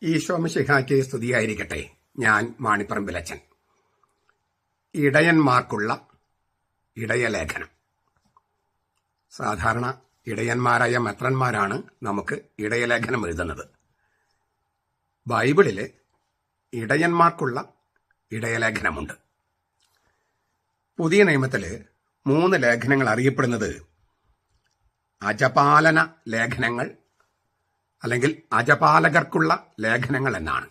ഈശോ മിശിഹായ്ക്ക് സ്തുതിയായിരിക്കട്ടെ. ഞാൻ മാണിപ്പറമ്പിലച്ചൻ. ഇടയന്മാർക്കുള്ള ഇടയലേഖനം. സാധാരണ ഇടയന്മാരായ മെത്രന്മാരാണ് നമുക്ക് ഇടയലേഖനം എഴുതുന്നത്. ബൈബിളില് ഇടയന്മാർക്കുള്ള ഇടയലേഖനമുണ്ട്. പുതിയ നിയമത്തില് 3 ലേഖനങ്ങൾ അറിയപ്പെടുന്നത് അജപാലന ലേഖനങ്ങൾ അല്ലെങ്കിൽ അജപാലകർക്കുള്ള ലേഖനങ്ങൾ എന്നാണ്.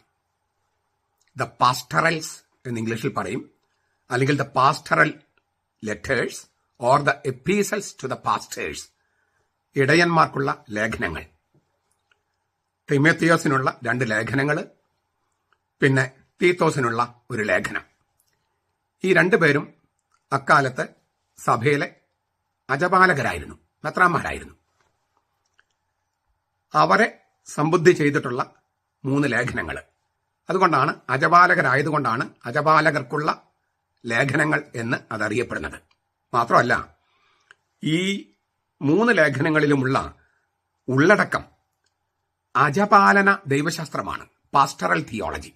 ദ പാസ്റ്ററൽസ് എന്ന് ഇംഗ്ലീഷിൽ പറയും, അല്ലെങ്കിൽ the pastoral letters or the epistles to the pastors. ഇടയന്മാർക്കുള്ള ലേഖനങ്ങൾ. തിമോത്തിയോസിനുള്ള 2 ലേഖനങ്ങൾ, പിന്നെ തീത്തോസിനുള്ള ഒരു ലേഖനം. ഈ 2 പേരും അക്കാലത്ത് സഭയിലെ അജപാലകരായിരുന്നു, മെത്രാന്മാരായിരുന്നു. അവരെ സംബുദ്ധി ചെയ്തിട്ടുള്ള 3 ലേഖനങ്ങൾ. അതുകൊണ്ടാണ് അജപാലകരായതുകൊണ്ടാണ് അജപാലകർക്കുള്ള ലേഖനങ്ങൾ എന്ന് അതറിയപ്പെടുന്നത്. മാത്രമല്ല, ഈ 3 ലേഖനങ്ങളിലുമുള്ള ഉള്ളടക്കം അജപാലന ദൈവശാസ്ത്രമാണ്, പാസ്റ്ററൽ തിയോളജി.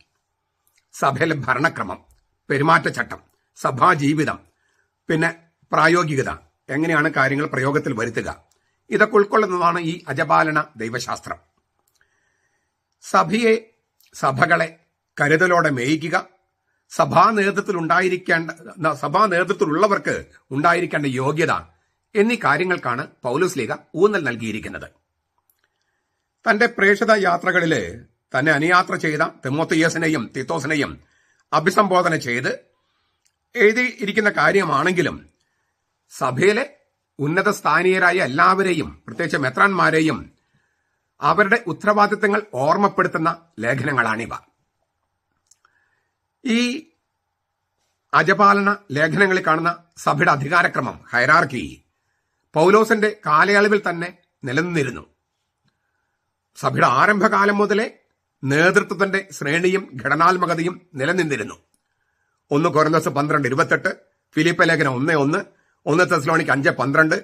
സഭയിലെ ഭരണക്രമം, പെരുമാറ്റച്ചട്ടം, സഭാജീവിതം, പിന്നെ പ്രായോഗികത, എങ്ങനെയാണ് കാര്യങ്ങൾ പ്രയോഗത്തിൽ വരുത്തുക, ഇതൊക്കെ ഉൾക്കൊള്ളുന്നതാണ് ഈ അജപാലന ദൈവശാസ്ത്രം. സഭകളെ കരുതലോടെ മേയിക്കുക, സഭാ നേതൃത്വത്തിലുള്ളവർക്ക് ഉണ്ടായിരിക്കേണ്ട യോഗ്യത എന്നീ കാര്യങ്ങൾക്കാണ് പൗലോസ്ലീഹ ഊന്നൽ നൽകിയിരിക്കുന്നത്. തന്റെ പ്രേക്ഷിത യാത്രകളില് തന്നെ അനുയാത്ര ചെയ്ത തിമോത്തിയോസിനെയും തീത്തോസിനെയും അഭിസംബോധന ചെയ്ത് എഴുതിയിരിക്കുന്ന കാര്യമാണെങ്കിലും സഭയിലെ ഉന്നത സ്ഥാനീയരായ എല്ലാവരെയും, പ്രത്യേകിച്ച് മെത്രാന്മാരെയും അവരുടെ ഉത്തരവാദിത്തങ്ങൾ ഓർമ്മപ്പെടുത്തുന്ന ലേഖനങ്ങളാണിവ. ഈ അജപാലന ലേഖനങ്ങളിൽ കാണുന്ന സഭയുടെ അധികാരക്രമം, ഹൈറാർക്കി, പൗലോസിന്റെ കാലയളവിൽ തന്നെ നിലനിന്നിരുന്നു. സഭയുടെ ആരംഭകാലം മുതലേ നേതൃത്വത്തിന്റെ ശ്രേണിയും ഘടനാത്മകതയും നിലനിന്നിരുന്നു. 1 കൊരിന്തോസ് 12:28, ഫിലിപ്പ ലേഖനം 1:1, 1 തെസ്സലോനിക്ക 5:12,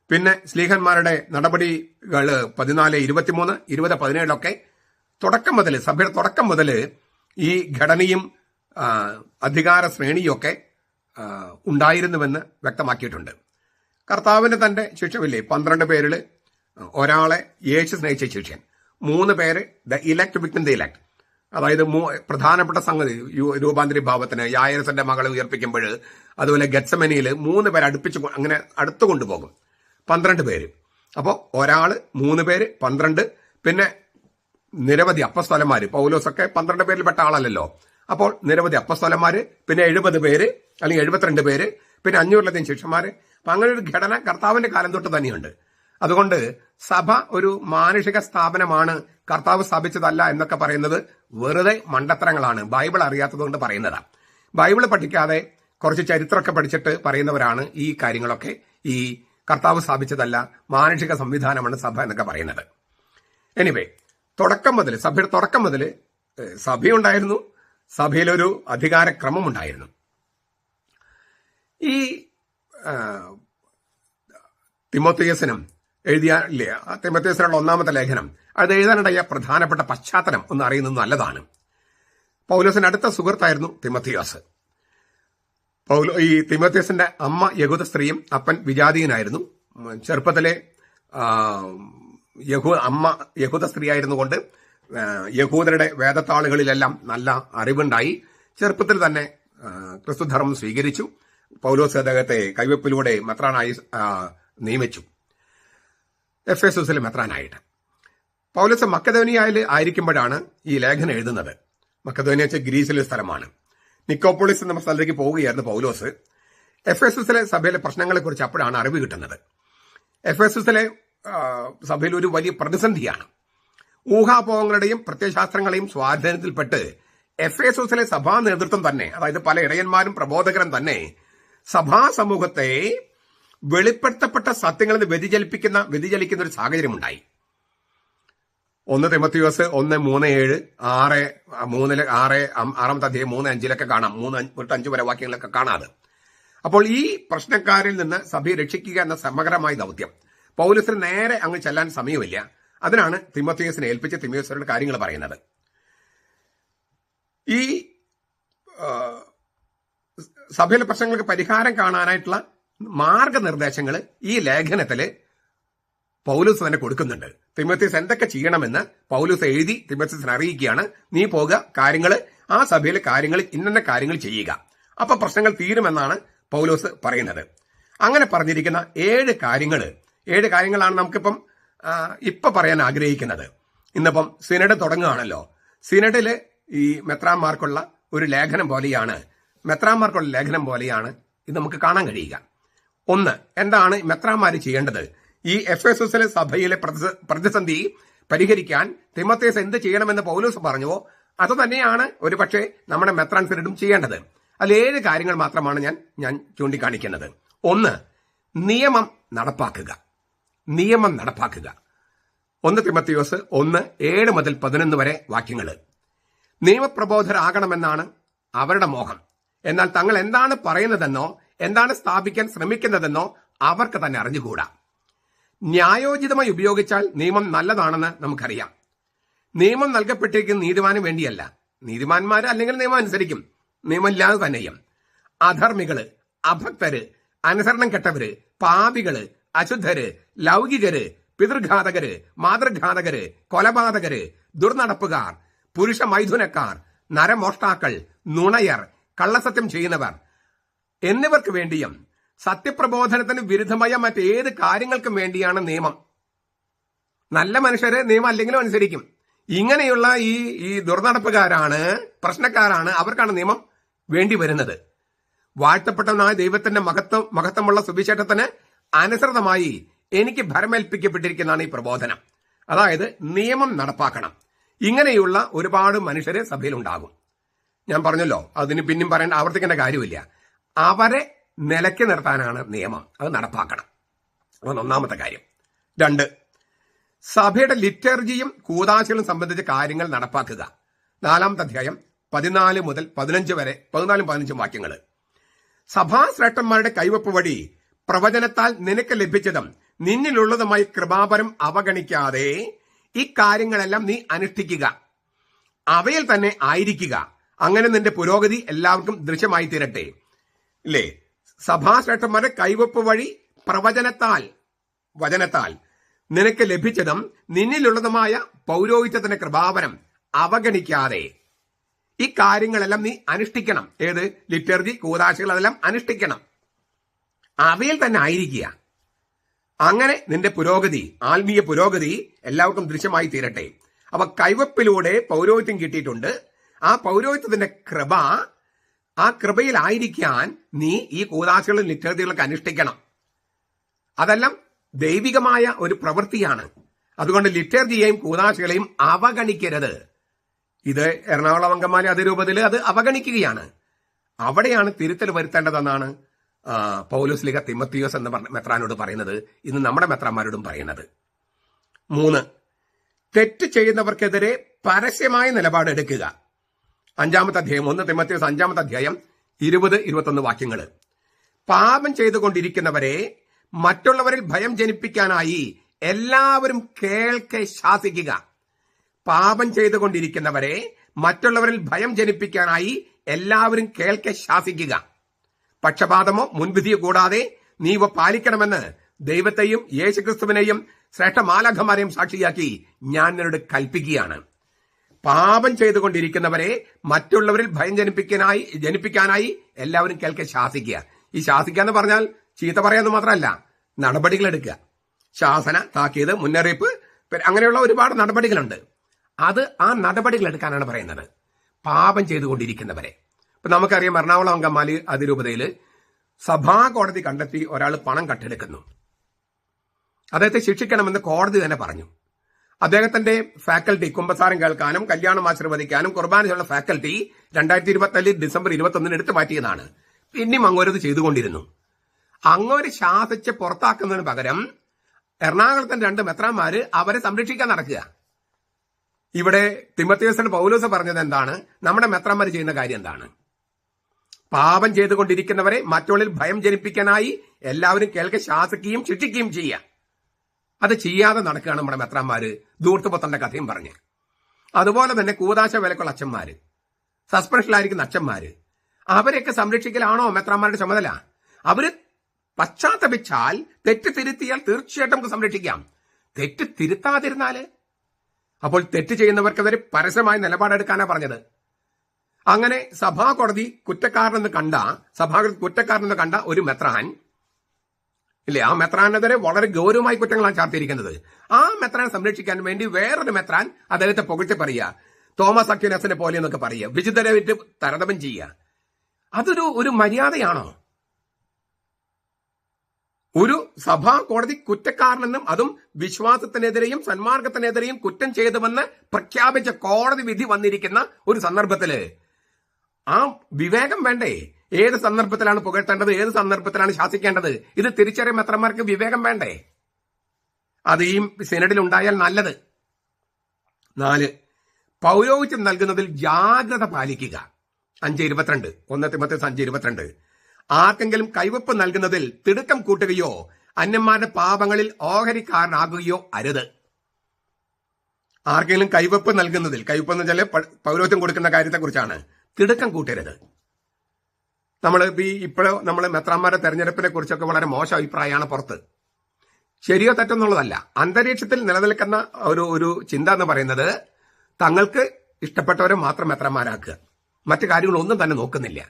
പിന്നെ സ്ലീഹന്മാരുടെ നടപടികൾ 14:23, 20:17 തുടക്കം മുതൽ, സഭയുടെ തുടക്കം മുതൽ ഈ ഘടനയും അധികാര ശ്രേണിയൊക്കെ ഉണ്ടായിരുന്നുവെന്ന് വ്യക്തമാക്കിയിട്ടുണ്ട്. കർത്താവിന് തന്റെ ശിഷ്യമില്ലേ, 12 പേരിൽ ഒരാളെ യേശു സ്നേഹിച്ച ശിഷ്യൻ, 3 പേര് the elect within the elect. അതായത് പ്രധാനപ്പെട്ട സംഗതി, രൂപാന്തരി ഭാവത്തിന് യായരസന്റെ മകളെ ഉയർപ്പിക്കുമ്പോൾ, അതുപോലെ ഗെത്സമനിയിൽ 3 പേര് അങ്ങനെ അടുത്തു കൊണ്ടുപോകും. 12 പേര്. അപ്പോൾ ഒരാള്, 3 പേര്, 12, പിന്നെ നിരവധി അപ്പസ്തോലന്മാര്. പൗലോസൊക്കെ 12 പേരിൽ പെട്ട ആളല്ലല്ലോ. അപ്പോൾ നിരവധി അപ്പസ്തോലന്മാര്, പിന്നെ 70 പേര് അല്ലെങ്കിൽ 72 പേര്, പിന്നെ 500-ലധികം ശിഷ്യന്മാര്. അപ്പൊ അങ്ങനെ ഒരു ഘടന കർത്താവിന്റെ കാലം തൊട്ട് തന്നെയുണ്ട്. അതുകൊണ്ട് സഭ ഒരു മാനുഷിക സ്ഥാപനമാണ്, കർത്താവ് സ്ഥാപിച്ചതല്ല എന്നൊക്കെ പറയുന്നത് വെറുതെ മണ്ടത്തരങ്ങളാണ്. ബൈബിൾ അറിയാത്തതുകൊണ്ട് പറയുന്നതാണ്. ബൈബിൾ പഠിക്കാതെ കുറച്ച് ചരിത്രമൊക്കെ പഠിച്ചിട്ട് പറയുന്നവരാണ് ഈ കാര്യങ്ങളൊക്കെ. ഈ കർത്താവ് സ്ഥാപിച്ചതല്ല, മാനുഷിക സംവിധാനമാണ് സഭ എന്നൊക്കെ പറയുന്നത്. എനിവേ, സഭയുടെ തുടക്കം മുതൽ സഭയുണ്ടായിരുന്നു, സഭയിലൊരു അധികാരക്രമം ഉണ്ടായിരുന്നു. ഈ തിമോത്തിയോസിനും എഴുതിയില്ലേ, തിമോത്തിയോസിനുള്ള 1-ാമത്തെ ലേഖനം, അത് എഴുതാനുണ്ടായ പ്രധാനപ്പെട്ട പശ്ചാത്തലം ഒന്ന് അറിയുന്നത് നല്ലതാണ്. പൗലോസിന്റെ അടുത്ത സുഹൃത്തായിരുന്നു തിമോത്തിയോസ്. ഈ തിമോത്തിയോസിന്റെ അമ്മ യഹൂദ സ്ത്രീയും അപ്പൻ വിജാതീയനായിരുന്നു. ചെറുപ്പത്തിലെ അമ്മ യഹൂദ സ്ത്രീ ആയിരുന്നുകൊണ്ട് യഹൂദരുടെ വേദത്താളുകളിലെല്ലാം നല്ല അറിവുണ്ടായി. ചെറുപ്പത്തിൽ തന്നെ ക്രിസ്തുധർമ്മം സ്വീകരിച്ചു. പൗലോസ് അദ്ദേഹത്തെ കൈവെപ്പിലൂടെ മെത്രാനായി നിയമിച്ചു, എഫേസസിലെ മെത്രാനായിട്ട്. പൗലോസ് മക്കദോനിയയിൽ ആയിരിക്കുമ്പോഴാണ് ഈ ലേഖനം എഴുതുന്നത്. മക്കദോനിയ വെച്ചാൽ ഗ്രീസിലെ സ്ഥലമാണ്. നിക്കോപോളിസ് എന്ന സ്ഥലത്തേക്ക് പോവുകയായിരുന്നു പൗലോസ്. എഫേസസിലെ സഭയിലെ പ്രശ്നങ്ങളെക്കുറിച്ച് അപ്പോഴാണ് അറിവ് കിട്ടുന്നത്. എഫേസസിലെ സഭയിൽ ഒരു വലിയ പ്രതിസന്ധിയാണ്. ഊഹാപോഹങ്ങളുടെയും പ്രത്യയശാസ്ത്രങ്ങളെയും സ്വാധീനത്തിൽപ്പെട്ട് എഫേസസിലെ സഭാ നേതൃത്വം തന്നെ, അതായത് പല ഇടയന്മാരും പ്രബോധകരും തന്നെ സഭാ സമൂഹത്തെ വെളിപ്പെടുത്തപ്പെട്ട സത്യങ്ങളിൽ വ്യതിചലിക്കുന്ന ഒരു സാഹചര്യമുണ്ടായി. 1 തിമോത്തിയോസ് 1:3-7, 6-ാമത്തെ അധ്യായം 3:5 കാണാം, 3-5 വരെ വാക്യങ്ങളൊക്കെ കാണാതെ. അപ്പോൾ ഈ പ്രശ്നക്കാരിൽ നിന്ന് സഭയെ രക്ഷിക്കുക എന്ന സമഗ്രമായ ദൗത്യം പൗലോസിന് നേരെ അങ്ങ് ചെല്ലാൻ സമയമില്ല. അതിനാണ് തിമോത്തിയോസിനെ ഏൽപ്പിച്ച് തിമോത്തിയോസിനോട് കാര്യങ്ങൾ പറയുന്നത്. ഈ സഭയിലെ പ്രശ്നങ്ങൾക്ക് പരിഹാരം കാണാനായിട്ടുള്ള മാർഗനിർദ്ദേശങ്ങൾ ഈ ലേഖനത്തില് പൗലോസ് തന്നെ കൊടുക്കുന്നുണ്ട്. തിമോത്തിയോസ് എന്തൊക്കെ ചെയ്യണമെന്ന് പൗലോസ് എഴുതി തിമോത്തിയോസിനെ അറിയിക്കുകയാണ്. നീ പോകുക, കാര്യങ്ങൾ ആ സഭയിലെ കാര്യങ്ങൾ ഇന്ന കാര്യങ്ങൾ ചെയ്യുക, അപ്പൊ പ്രശ്നങ്ങൾ തീരുമെന്നാണ് പൗലോസ് പറയുന്നത്. അങ്ങനെ പറഞ്ഞിരിക്കുന്ന 7 കാര്യങ്ങളാണ് നമുക്കിപ്പം ഇപ്പൊ പറയാൻ ആഗ്രഹിക്കുന്നത്. ഇന്നിപ്പം സിനഡ് തുടങ്ങുകയാണല്ലോ. സിനഡില് ഈ മെത്രാന്മാർക്കുള്ള ഒരു ലേഖനം പോലെയാണ് ഇത് നമുക്ക് കാണാൻ കഴിയുക. ഒന്ന്, എന്താണ് മെത്രാന്മാര് ചെയ്യേണ്ടത്? ഈ എഫെസസിലെ സഭയിലെ പ്രതിസന്ധി പരിഹരിക്കാൻ തിമോത്തിയോസ് എന്ത് ചെയ്യണമെന്ന് പൗലോസ് പറഞ്ഞുവോ അത് തന്നെയാണ് ഒരുപക്ഷെ നമ്മുടെ മെത്രാൻ സിനഡും ചെയ്യേണ്ടത്. അതിൽ 7 കാര്യങ്ങൾ മാത്രമാണ് ഞാൻ ചൂണ്ടിക്കാണിക്കുന്നത്. ഒന്ന്, നിയമം നടപ്പാക്കുക. 1 തിമോത്തിയോസ് 1:7 മുതൽ 11 വരെ വാക്യങ്ങൾ. നിയമപ്രബോധരാകണമെന്നാണ് അവരുടെ മോഹം. എന്നാൽ തങ്ങൾ എന്താണ് പറയുന്നതെന്നോ എന്താണ് സ്ഥാപിക്കാൻ ശ്രമിക്കുന്നതെന്നോ അവർക്ക് തന്നെ അറിഞ്ഞുകൂടാ. ന്യായോചിതമായി ഉപയോഗിച്ചാൽ നിയമം നല്ലതാണെന്ന് നമുക്കറിയാം. നിയമം നൽകപ്പെട്ടിരിക്കുന്ന നീതിമാന് വേണ്ടിയല്ല. നീതിമാന്മാര് അല്ലെങ്കിൽ നിയമം അനുസരിക്കും, നിയമമില്ലാതെ തന്നെയും. അധർമ്മികള്, അഭക്തര്, അനുസരണം കെട്ടവര്, പാപികള്, അശുദ്ധര്, ലൗകികര്, പിതൃഘാതകര്, മാതൃഘാതകര്, കൊലപാതകര്, ദുർനടപ്പുകാർ, പുരുഷ മൈഥുനക്കാർ, നരമോഷ്ടാക്കൾ, നുണയർ, കള്ളസത്യം ചെയ്യുന്നവർ എന്നിവർക്ക് വേണ്ടിയും സത്യപ്രബോധനത്തിന് വിരുദ്ധമായ മറ്റേത് കാര്യങ്ങൾക്കും വേണ്ടിയാണ് നിയമം. നല്ല മനുഷ്യര് നിയമം അല്ലെങ്കിലും അനുസരിക്കും. ഇങ്ങനെയുള്ള ഈ ദുർനടപ്പുകാരാണ്, പ്രശ്നക്കാരാണ്, അവർക്കാണ് നിയമം വേണ്ടി വരുന്നത്. വാഴ്ത്തപ്പെട്ടവനായ ദൈവത്തിന്റെ മഹത്വമുള്ള സുവിശേഷത്തിന് അനുസൃതമായി എനിക്ക് ഭരമേൽപ്പിക്കപ്പെട്ടിരിക്കുന്നതാണ് ഈ പ്രബോധനം. അതായത് നിയമം നടപ്പാക്കണം. ഇങ്ങനെയുള്ള ഒരുപാട് മനുഷ്യര് സഭയിലുണ്ടാകും. ഞാൻ പറഞ്ഞല്ലോ, അതിന് പിന്നും പറയേണ്ട ആവർത്തിക്കേണ്ട കാര്യമില്ല. അവരെ നിലയ്ക്ക് നിർത്താനാണ് നിയമം, അത് നടപ്പാക്കണം. അതാണ് ഒന്നാമത്തെ കാര്യം. 2, സഭയുടെ ലിറ്റർജിയും കൂദാശകളും സംബന്ധിച്ച കാര്യങ്ങൾ നടപ്പാക്കുക. 4-ാമത്തെ അധ്യായം 14 മുതൽ 15 വരെ 14-15 വാക്യങ്ങൾ. സഭാശ്രേഷ്ഠന്മാരുടെ കൈവപ്പ് വഴി പ്രവചനത്താൽ നിനക്ക് ലഭിച്ചതും നിന്നിലുള്ളതുമായി കൃപാപരം അവഗണിക്കാതെ ഇക്കാര്യങ്ങളെല്ലാം നീ അനുഷ്ഠിക്കുക, അവയിൽ തന്നെ ആയിരിക്കുക. അങ്ങനെ നിന്റെ പുരോഗതി എല്ലാവർക്കും ദൃശ്യമായി തീരട്ടെ. ഇല്ലേ? സഭാശ്രേഷ്ഠന്മാരുടെ കൈവപ്പ് വഴി വചനത്താൽ നിനക്ക് ലഭിച്ചതും നിന്നിലുള്ളതുമായ പൗരോഹിത്യത്തിന്റെ കൃപാവരം അവഗണിക്കാതെ ഈ കാര്യങ്ങളെല്ലാം നീ അനുഷ്ഠിക്കണം. ഏത്? ലിറ്റർജി, കൂദാശകൾ, അതെല്ലാം അനുഷ്ഠിക്കണം, അവയിൽ തന്നെ ആയിരിക്കുക. അങ്ങനെ നിന്റെ പുരോഗതി, ആത്മീയ പുരോഗതി എല്ലാവർക്കും ദൃശ്യമായി തീരട്ടെ. അപ്പൊ കൈവപ്പിലൂടെ പൗരോഹിത്യം കിട്ടിയിട്ടുണ്ട്. ആ പൗരോഹിത്യത്തിന്റെ കൃപ, ആ കൃപയിലായിരിക്കാൻ നീ ഈ കൂദാശകളും ലിറ്റർജികളൊക്കെ അനുഷ്ഠിക്കണം. അതെല്ലാം ദൈവികമായ ഒരു പ്രവൃത്തിയാണ്. അതുകൊണ്ട് ലിറ്റർജിയെയും കൂദാശകളെയും അവഗണിക്കരുത്. ഇത് എറണാകുളം അങ്കമാലി അതിരൂപതയിൽ അത് അവഗണിക്കുകയാണ്. അവിടെയാണ് തിരുത്തൽ വരുത്തേണ്ടതെന്നാണ് പൗലോസ് ലീഗ തിമോത്തിയോസ് എന്ന് മെത്രാനോട് പറയുന്നത്. ഇന്ന് നമ്മുടെ മെത്രാന്മാരോടും പറയുന്നത്. 3, തെറ്റ് ചെയ്യുന്നവർക്കെതിരെ പരസ്യമായ നിലപാടെടുക്കുക. 5-ാമത്തെ അധ്യായം 1 തിമോത്തിയോസ് 5-ാമത്തെ അധ്യായം 20-21 വാക്യങ്ങൾ. പാപം ചെയ്തുകൊണ്ടിരിക്കുന്നവരെ മറ്റുള്ളവരിൽ ഭയം ജനിപ്പിക്കാനായി എല്ലാവരും കേൾക്കെ ശാസിക്കുക. പാപം ചെയ്തുകൊണ്ടിരിക്കുന്നവരെ മറ്റുള്ളവരിൽ ഭയം ജനിപ്പിക്കാനായി എല്ലാവരും കേൾക്കെ ശാസിക്കുക. പക്ഷപാതമോ മുൻവിധിയോ കൂടാതെ നീ ഇവ പാലിക്കണമെന്ന് ദൈവത്തെയും യേശുക്രിസ്തുവിനെയും ശ്രേഷ്ഠ മാലാഖമാരെയും സാക്ഷിയാക്കി ഞാൻ നിന്നോട് കൽപ്പിക്കുകയാണ്. പാപം ചെയ്തുകൊണ്ടിരിക്കുന്നവരെ മറ്റുള്ളവരിൽ ഭയം ജനിപ്പിക്കാനായി എല്ലാവരും കേൾക്കെ ശാസിക്കുക. ഈ ശാസിക്കുക എന്ന് പറഞ്ഞാൽ ചീത്ത പറയാന്ന് മാത്രമല്ല, നടപടികൾ എടുക്കുക. ശാസന, താക്കീത്, മുന്നറിയിപ്പ്, അങ്ങനെയുള്ള ഒരുപാട് നടപടികളുണ്ട്. അത് ആ നടപടികൾ എടുക്കാനാണ് പറയുന്നത്. പാപം ചെയ്തുകൊണ്ടിരിക്കുന്നവരെ. ഇപ്പൊ നമുക്കറിയാം, എറണാകുളം അങ്കമാലി അതിരൂപതയിൽ സഭാ കോടതി കണ്ടെത്തി ഒരാൾ പണം കട്ടെടുക്കുന്നു. അദ്ദേഹത്തെ ശിക്ഷിക്കണമെന്ന് കോടതി തന്നെ പറഞ്ഞു. അദ്ദേഹത്തിന്റെ ഫാക്കൽറ്റി, കുമ്പസാരം കേൾക്കാനും കല്യാണം ആശീർവദിക്കാനും കുർബാനയുള്ള ഫാക്കൽറ്റി 2024 ഡിസംബർ 21 എടുത്തു മാറ്റിയതാണ്. പിന്നെയും അങ്ങോരത് ചെയ്തുകൊണ്ടിരുന്നു. അങ്ങോര് ശാസിച്ച് പുറത്താക്കുന്നതിന് പകരം എറണാകുളത്തിന്റെ 2 മെത്രാന്മാര് അവരെ സംരക്ഷിക്കാൻ നടക്കുക. ഇവിടെ തിമോത്തിയോസിന്റെ പൗലോസ് പറഞ്ഞത് എന്താണ്? നമ്മുടെ മെത്രാന്മാർ ചെയ്യുന്ന കാര്യം എന്താണ്? പാപം ചെയ്തുകൊണ്ടിരിക്കുന്നവരെ മറ്റുള്ളിൽ ഭയം ജനിപ്പിക്കാനായി എല്ലാവരും കേൾക്കെ ശാസിക്കുകയും ശിക്ഷിക്കുകയും ചെയ്യുക. അത് ചെയ്യാതെ നടക്കുകയാണ് നമ്മുടെ മെത്രാന്മാര്. ധൂർത്തുപുത്രന്റെ കഥയും പറഞ്ഞ്. അതുപോലെ തന്നെ കൂദാശ വിലക്കുള്ള അച്ഛന്മാര്, സസ്പെൻഷനിലായിരിക്കുന്ന അച്ഛന്മാര്, അവരെയൊക്കെ സംരക്ഷിക്കലാണോ മെത്രാന്മാരുടെ ചുമതല? അവര് പശ്ചാത്തപിച്ചാൽ, തെറ്റ് തിരുത്തിയാൽ തീർച്ചയായിട്ടും നമുക്ക് സംരക്ഷിക്കാം. തെറ്റ് തിരുത്താതിരുന്നാല്, അപ്പോൾ തെറ്റ് ചെയ്യുന്നവർക്കെതിരെ പരസ്യമായ നിലപാടെടുക്കാനാ പറഞ്ഞത്. അങ്ങനെ സഭാകോടതി കുറ്റക്കാരനെന്ന് കണ്ട ഒരു മെത്രാൻ ഇല്ലേ, ആ മെത്രാനെതിരെ വളരെ ഗൗരവമായി കുറ്റങ്ങളാണ് ചാർത്തിയിരിക്കുന്നത്. ആ മെത്രാനെ സംരക്ഷിക്കാൻ വേണ്ടി വേറൊരു മെത്രാൻ അദ്ദേഹത്തെ പുകഴ്ത്തി പറയുക, തോമസ് അക്വിനാസിനെ പോലെ എന്നൊക്കെ പറയുക, വിശുദ്ധരെ വിട്ട് താരതമ്യം ചെയ്യുക. അതൊരു മര്യാദയാണോ? ഒരു സഭാ കോടതി കുറ്റക്കാരനെന്നും അതും വിശ്വാസത്തിനെതിരെയും സന്മാർഗത്തിനെതിരെയും കുറ്റം ചെയ്തുവെന്ന് പ്രഖ്യാപിച്ച കോടതി വിധി വന്നിരിക്കുന്ന ഒരു സന്ദർഭത്തില് ആ വിവേകം വേണ്ടേ? ഏത് സന്ദർഭത്തിലാണ് പുകഴ്ത്തേണ്ടത്, ഏത് സന്ദർഭത്തിലാണ് ശാസിക്കേണ്ടത്? ഇത് തിരിച്ചറിയും മെത്രാന്മാർക്ക് വിവേകം വേണ്ടേ? അത് ഈ സിനഡിൽ ഉണ്ടായാൽ നല്ലത്. 4, പൗരോഹിത്യം നൽകുന്നതിൽ ജാഗ്രത പാലിക്കുക. 5:22 1 തിമോഥെയോസ് 5:22. ആർക്കെങ്കിലും കൈവപ്പ് നൽകുന്നതിൽ തിടുക്കം കൂട്ടുകയോ അന്യന്മാരുടെ പാപങ്ങളിൽ ഓഹരിക്കാരനാകുകയോ അരുത്. ആർക്കെങ്കിലും കൈവപ്പ് നൽകുന്നതിൽ, കൈവപ്പ് എന്ന് വെച്ചാൽ പൗരോഹിത്യം കൊടുക്കുന്ന കാര്യത്തെക്കുറിച്ചാണ്, തിടുക്കം കൂട്ടരുത്. ഇപ്പോഴോ നമ്മൾ മെത്രാന്മാരുടെ തെരഞ്ഞെടുപ്പിനെ കുറിച്ചൊക്കെ വളരെ മോശം അഭിപ്രായമാണ് പുറത്ത്. ശരിയോ തെറ്റെന്നുള്ളതല്ല. അന്തരീക്ഷത്തിൽ നിലനിൽക്കുന്ന ഒരു ചിന്ത എന്ന് പറയുന്നത് തങ്ങൾക്ക് ഇഷ്ടപ്പെട്ടവരെ മാത്രം മെത്രാന്മാരാക്കുക, മറ്റു കാര്യങ്ങളൊന്നും തന്നെ നോക്കുന്നില്ല.